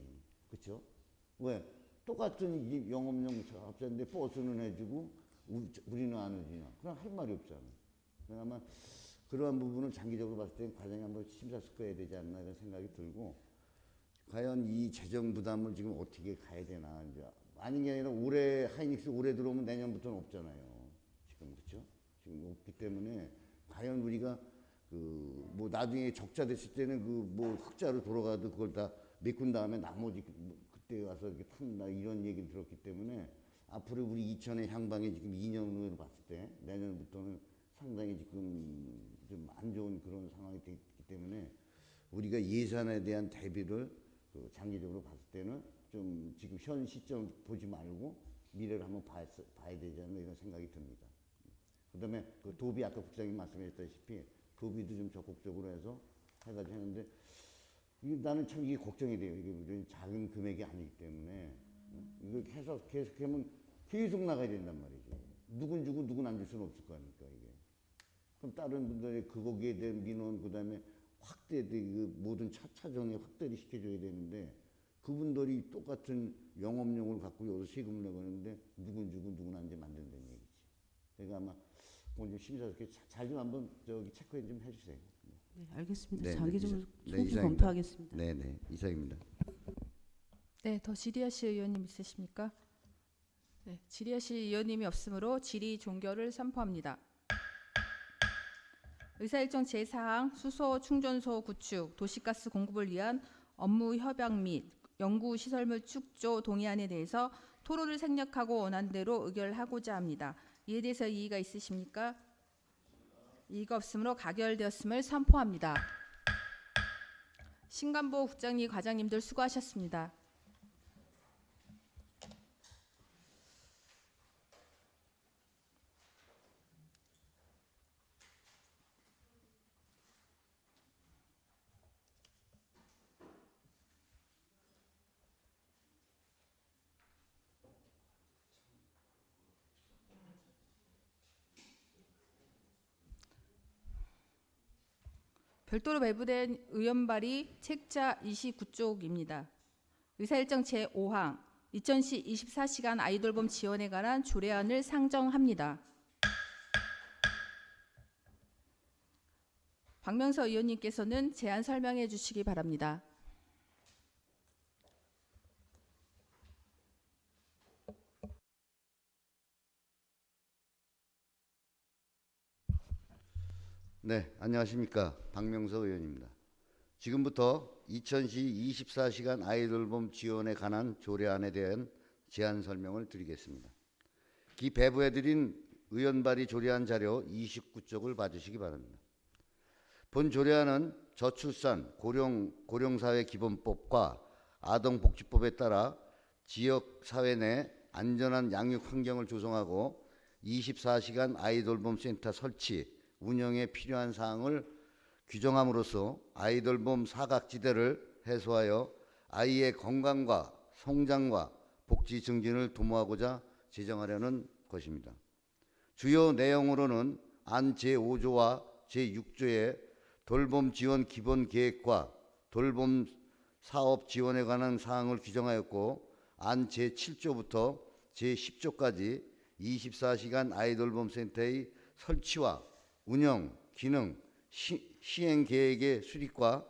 그렇죠? 왜? 똑같은 이 영업용 사업자인데 버스는 해주고 우리는 안 해주냐. 그럼 할 말이 없잖아. 아마 그러한 부분을 장기적으로 봤을 때 과정이 한번 심사숙고해야 되지 않나 이런 생각이 들고 과연 이 재정 부담을 지금 어떻게 가야 되나 이제 아닌 게 아니라 올해 하이닉스 올해 들어오면 내년부터는 없잖아요. 지금 그렇죠? 지금 없기 때문에 과연 우리가 그 뭐 나중에 적자 됐을 때는 그 뭐 흑자로 돌아가도 그걸 다 메꾼 다음에 나머지 그때 와서 이렇게 탄다 이런 얘기를 들었기 때문에 앞으로 우리 2000의 향방에 지금 2년 후로 봤을 때 내년부터는 상당히 지금 좀 안 좋은 그런 상황이 되기 때문에 우리가 예산에 대한 대비를 그 장기적으로 봤을 때는 좀 지금 현 시점 보지 말고 미래를 한번 봐야 되지 않나 이런 생각이 듭니다. 그다음에 그 도비 아까 국장님 말씀하셨다시피 도비도 좀 적극적으로 해서 해가지고 하는데 나는 참 이게 걱정이 돼요. 이게 작은 금액이 아니기 때문에 이거 계속하면 계속 나가야 된단 말이지. 누군 주고 누군 안 줄 수는 없을 거 아닙니까 이게. 그럼 다른 분들의 거기에 대한 민원 그다음에 확대 그 모든 차종에 확대를 시켜줘야 되는데 그분들이 똑같은 영업용을 갖고 여기서 세금을 내고는데 누군 주고 누군 안 주면 안 된다는 얘기지. 그러니까 아마 오늘 좀 심사스럽게 잘 좀 한번 저기 체크해 좀 해주세요. 네, 알겠습니다. 네, 장기적으로 네, 소기 이상입니다. 검토하겠습니다. 네네 이상입니다. 네, 더 질의하실 의원님 있으십니까? 네, 질의하실 의원님이 없으므로 질의 종결을 선포합니다. 의사일정 제4항 수소 충전소 구축, 도시가스 공급을 위한 업무 협약 및 연구 시설물 축조 동의안에 대해서 토론을 생략하고 원안대로 의결하고자 합니다. 이에 대해서 이의가 있으십니까? 이의가 없으므로 가결되었음을 선포합니다. 신관보 국장님, 과장님들 수고하셨습니다. 별도로 배부된 의원발의 책자 29쪽입니다. 의사일정 제5항 2000시 24시간 아이돌봄 지원에 관한 조례안을 상정합니다. 박명서 의원님께서는 제안 설명해 주시기 바랍니다. 네, 안녕하십니까. 박명서 의원입니다. 지금부터 2000시 24시간 아이돌봄 지원에 관한 조례안에 대한 제안 설명을 드리겠습니다. 기 배부해드린 의원 발의 조례안 자료 29쪽을 봐주시기 바랍니다. 본 조례안은 저출산 고령사회 기본법과 아동복지법에 따라 지역사회 내 안전한 양육 환경을 조성하고 24시간 아이돌봄 센터 설치, 운영에 필요한 사항을 규정함으로써 아이돌봄 사각지대를 해소하여 아이의 건강과 성장과 복지 증진을 도모하고자 제정하려는 것입니다. 주요 내용으로는 안 제5조와 제6조의 돌봄 지원 기본 계획과 돌봄 사업 지원에 관한 사항을 규정하였고 안 제7조부터 제10조까지 24시간 아이돌봄 센터의 설치와 운영, 기능, 시행 계획의 수립과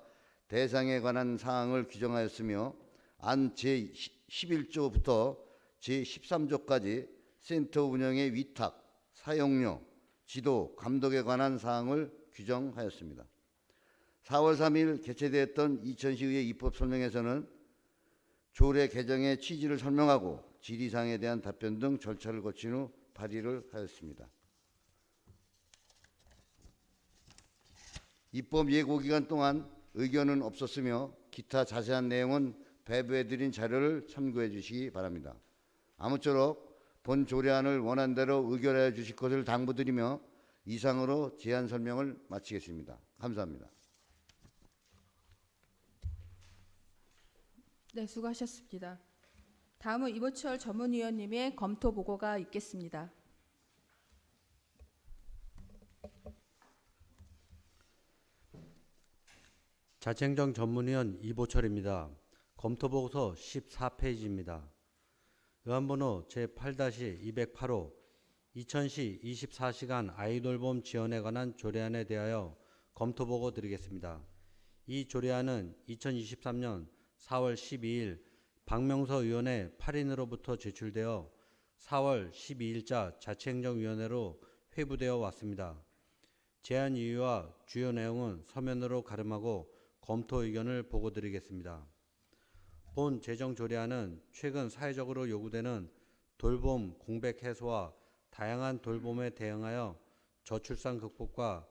대상에 관한 사항을 규정하였으며 안 제11조부터 제13조까지 센터 운영의 위탁, 사용료, 지도, 감독에 관한 사항을 규정하였습니다. 4월 3일 개최되었던 이천시의회 입법설명에서는 조례 개정의 취지를 설명하고 질의사항에 대한 답변 등 절차를 거친 후 발의를 하였습니다. 입법 예고 기간 동안 의견은 없었으며 기타 자세한 내용은 배부해드린 자료를 참고해 주시기 바랍니다. 아무쪼록 본 조례안을 원안대로 의결하여 주실 것을 당부드리며 이상으로 제안 설명을 마치겠습니다. 감사합니다. 네, 수고하셨습니다. 다음은 이모철 전문위원님의 검토 보고가 있겠습니다. 자치행정 전문위원 이보철입니다. 검토보고서 14페이지입니다. 의안번호 제8-208호 2000시 24시간 아이돌봄 지원에 관한 조례안에 대하여 검토보고 드리겠습니다. 이 조례안은 2023년 4월 12일 박명서 의원의 8인으로부터 제출되어 4월 12일자 자치행정위원회로 회부되어 왔습니다. 제안 이유와 주요 내용은 서면으로 가름하고 검토 의견을 보고드리겠습니다. 본 재정조례안은 최근 사회적으로 요구되는 돌봄 공백 해소와 다양한 돌봄에 대응하여 저출산 극복과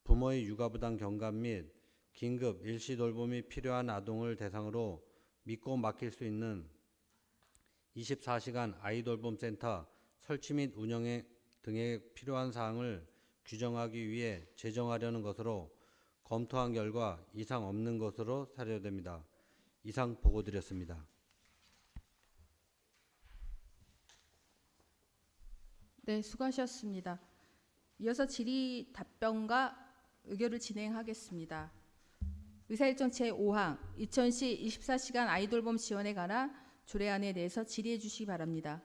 부모의 육아부담 경감 및 긴급 일시 돌봄이 필요한 아동을 대상으로 믿고 맡길 수 있는 24시간 아이돌봄 센터 설치 및 운영 등에 필요한 사항을 규정하기 위해 제정하려는 것으로 검토한 결과 이상 없는 것으로 사료됩니다. 이상 보고드렸습니다. 네, 수고하셨습니다. 이어서 질의 답변과 의결을 진행하겠습니다. 의사일정 제5항 2000시 24시간 아이돌봄 지원에 관한 조례안에 대해서 질의해 주시기 바랍니다.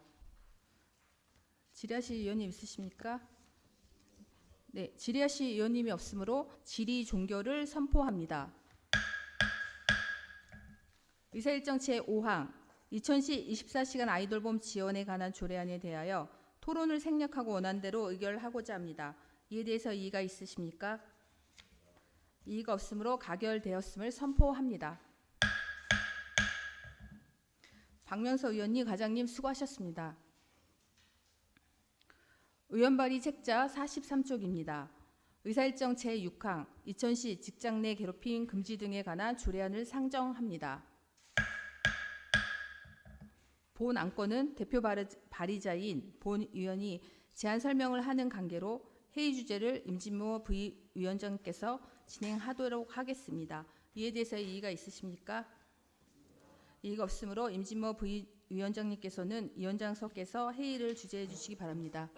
질의하실 의원님 있으십니까? 네, 질의하실 의원님이 없으므로 질의 종결을 선포합니다. 의사일정 제5항 2000시 24시간 아이돌봄 지원에 관한 조례안에 대하여 토론을 생략하고 원안대로 의결하고자 합니다. 이에 대해서 이의가 있으십니까? 이의가 없으므로 가결되었음을 선포합니다. 박명서 의원님, 과장님 수고하셨습니다. 의원 발의 책자 43쪽입니다. 의사일정 제6항 2000시 직장 내 괴롭힘 금지 등에 관한 조례안을 상정합니다. 본 안건은 대표 발의자인 본 의원이 제안 설명을 하는 관계로 회의 주제를 임진모 부위원장께서 진행하도록 하겠습니다. 이에 대해서 이의가 있으십니까? 이의가 없으므로 임진모 부위원장님께서는 위원장석에서 회의를 주재해 주시기 바랍니다.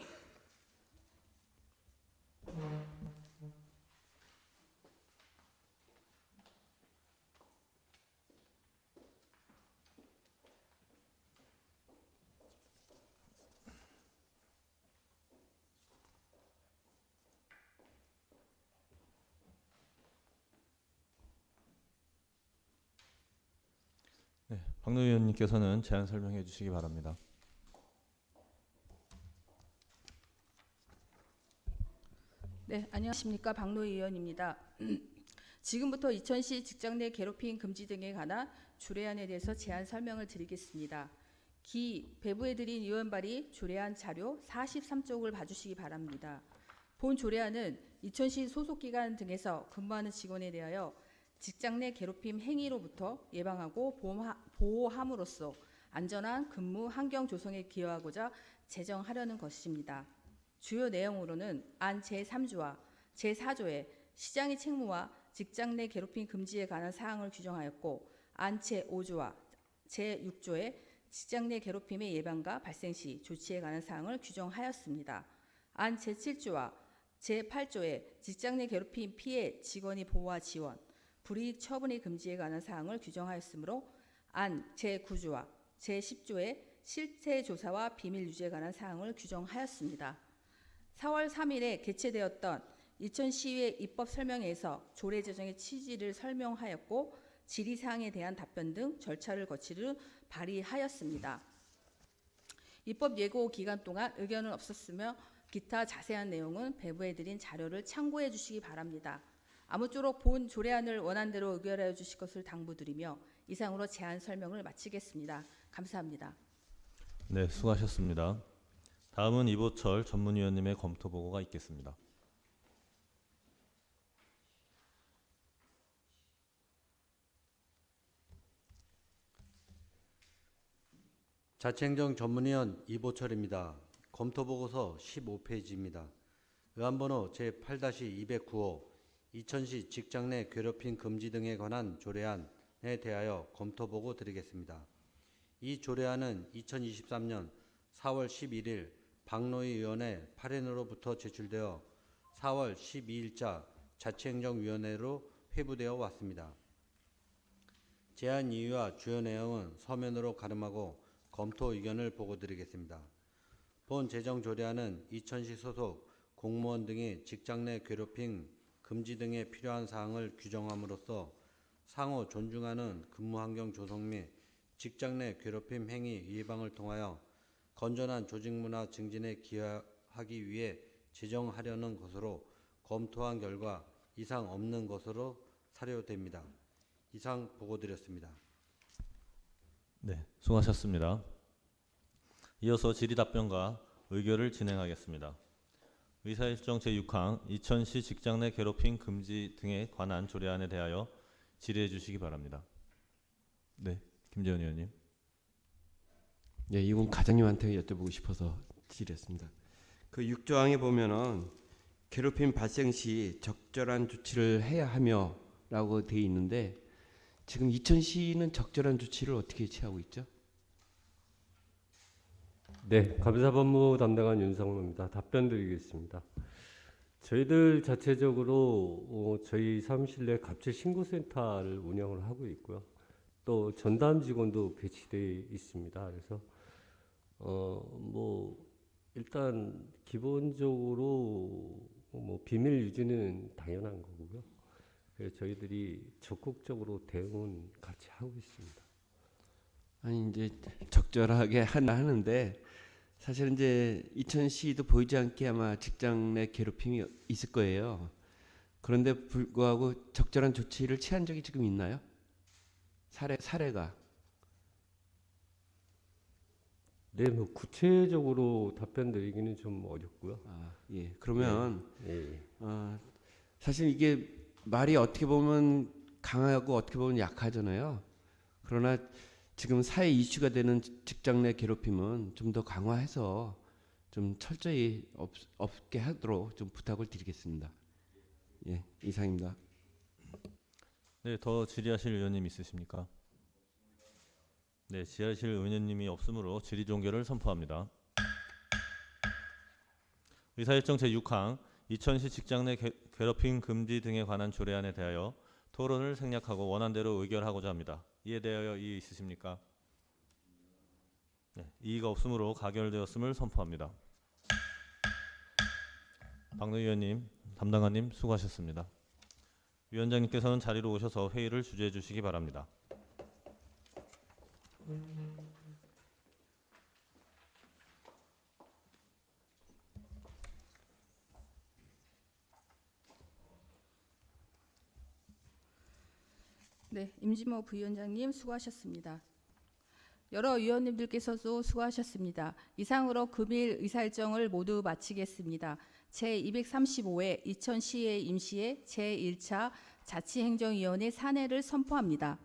네, 박노 의원님께서는 제안 설명해 주시기 바랍니다. 네, 안녕하십니까. 박노 의원입니다. 지금부터 2000시 직장 내 괴롭힘 금지 등에 관한 조례안에 대해서 제안 설명을 드리겠습니다. 배부해드린 의원 발의 조례안 자료 43쪽을 봐주시기 바랍니다. 본 조례안은 2000시 소속기관 등에서 근무하는 직원에 대하여 직장 내 괴롭힘 행위로부터 예방하고 보호함으로써 안전한 근무 환경 조성에 기여하고자 제정하려는 것입니다. 주요 내용으로는 안 제3조와 제4조에 시장의 책무와 직장 내 괴롭힘 금지에 관한 사항을 규정하였고, 안 제5조와 제6조에 직장 내 괴롭힘의 예방과 발생 시 조치에 관한 사항을 규정하였습니다. 안 제7조와 제8조에 직장 내 괴롭힘 피해 직원의 보호와 지원, 불이익 처분의 금지에 관한 사항을 규정하였으므로 안 제9조와 제10조에 실태 조사와 비밀 유지에 관한 사항을 규정하였습니다. 4월 3일에 개최되었던 2000시의 입법 설명회에서 조례 제정의 취지를 설명하였고 질의사항에 대한 답변 등 절차를 거치를 발의하였습니다. 입법 예고 기간 동안 의견은 없었으며 기타 자세한 내용은 배부해드린 자료를 참고해 주시기 바랍니다. 아무쪼록 본 조례안을 원안대로 의결하여 주실 것을 당부드리며 이상으로 제안 설명을 마치겠습니다. 감사합니다. 네, 수고하셨습니다. 다음은 이보철 전문위원님의 검토 보고가 있겠습니다. 자치행정 전문위원 이보철입니다. 검토 보고서 15페이지입니다. 의안번호 제8-209호 2000시 직장 내 괴롭힘 금지 등에 관한 조례안에 대하여 검토 보고 드리겠습니다. 이 조례안은 2023년 4월 11일 박노희 의원의 8회로부터 제출되어 4월 12일자 자치행정위원회로 회부되어 왔습니다. 제안 이유와 주요 내용은 서면으로 가름하고 검토 의견을 보고드리겠습니다. 본 제정조례안은 2000시 소속 공무원 등이 직장 내 괴롭힘 금지 등에 필요한 사항을 규정함으로써 상호 존중하는 근무환경 조성 및 직장 내 괴롭힘 행위 예방을 통하여 건전한 조직문화 증진에 기여하기 위해 제정하려는 것으로 검토한 결과 이상 없는 것으로 사료됩니다. 이상 보고드렸습니다. 네, 수고하셨습니다. 이어서 질의답변과 의결을 진행하겠습니다. 의사일정 제6항 2000시 직장 내 괴롭힘 금지 등에 관한 조례안에 대하여 질의해 주시기 바랍니다. 네, 김재원 의원님. 네, 이건 과장님한테 여쭤보고 싶어서 질의했습니다. 그 6조항에 보면은 괴롭힘 발생 시 적절한 조치를 해야 하며라고 돼 있는데 지금 2000시는 적절한 조치를 어떻게 취하고 있죠? 네, 감사법무 담당한 윤상로입니다. 답변 드리겠습니다. 저희들 자체적으로 저희 사무실 내 갑질 신고센터를 운영을 하고 있고요. 또 전담 직원도 배치되어 있습니다. 그래서 뭐 일단 기본적으로 뭐 비밀 유지는 당연한 거고요. 그래서 저희들이 적극적으로 대응은 같이 하고 있습니다. 아니 이제 적절하게 하는데 사실 이제 이천시도 보이지 않게 아마 직장 내 괴롭힘이 있을 거예요. 그런데 불구하고 적절한 조치를 취한 적이 지금 있나요? 사례가. 네, 뭐 구체적으로 답변 드리기는 좀 어렵고요. 아, 예. 그러면 예. 사실 이게 말이 어떻게 보면 강하고 어떻게 보면 약하잖아요. 그러나 지금 사회 이슈가 되는 직장 내 괴롭힘은 좀 더 강화해서 좀 철저히 없게 하도록 좀 부탁을 드리겠습니다. 예, 이상입니다. 네, 더 질의하실 의원님 있으십니까? 네, 질의하실 의원님이 없으므로 질의 종결을 선포합니다. 의사일정 제6항 이천시 직장 내 괴롭힘 금지 등에 관한 조례안에 대하여 토론을 생략하고 원안대로 의결하고자 합니다. 이에 대하여 이의 있으십니까? 네, 이의가 없으므로 가결되었음을 선포합니다. 박노 의원님, 담당관님 수고하셨습니다. 위원장님께서는 자리로 오셔서 회의를 주재해 주시기 바랍니다. 네, 임진모 부위원장님 수고하셨습니다. 여러 위원님들께서도 수고하셨습니다. 이상으로 금일 의사일정을 모두 마치겠습니다. 제235회 이천시의 임시의 제1차 자치행정위원회 산회를 선포합니다.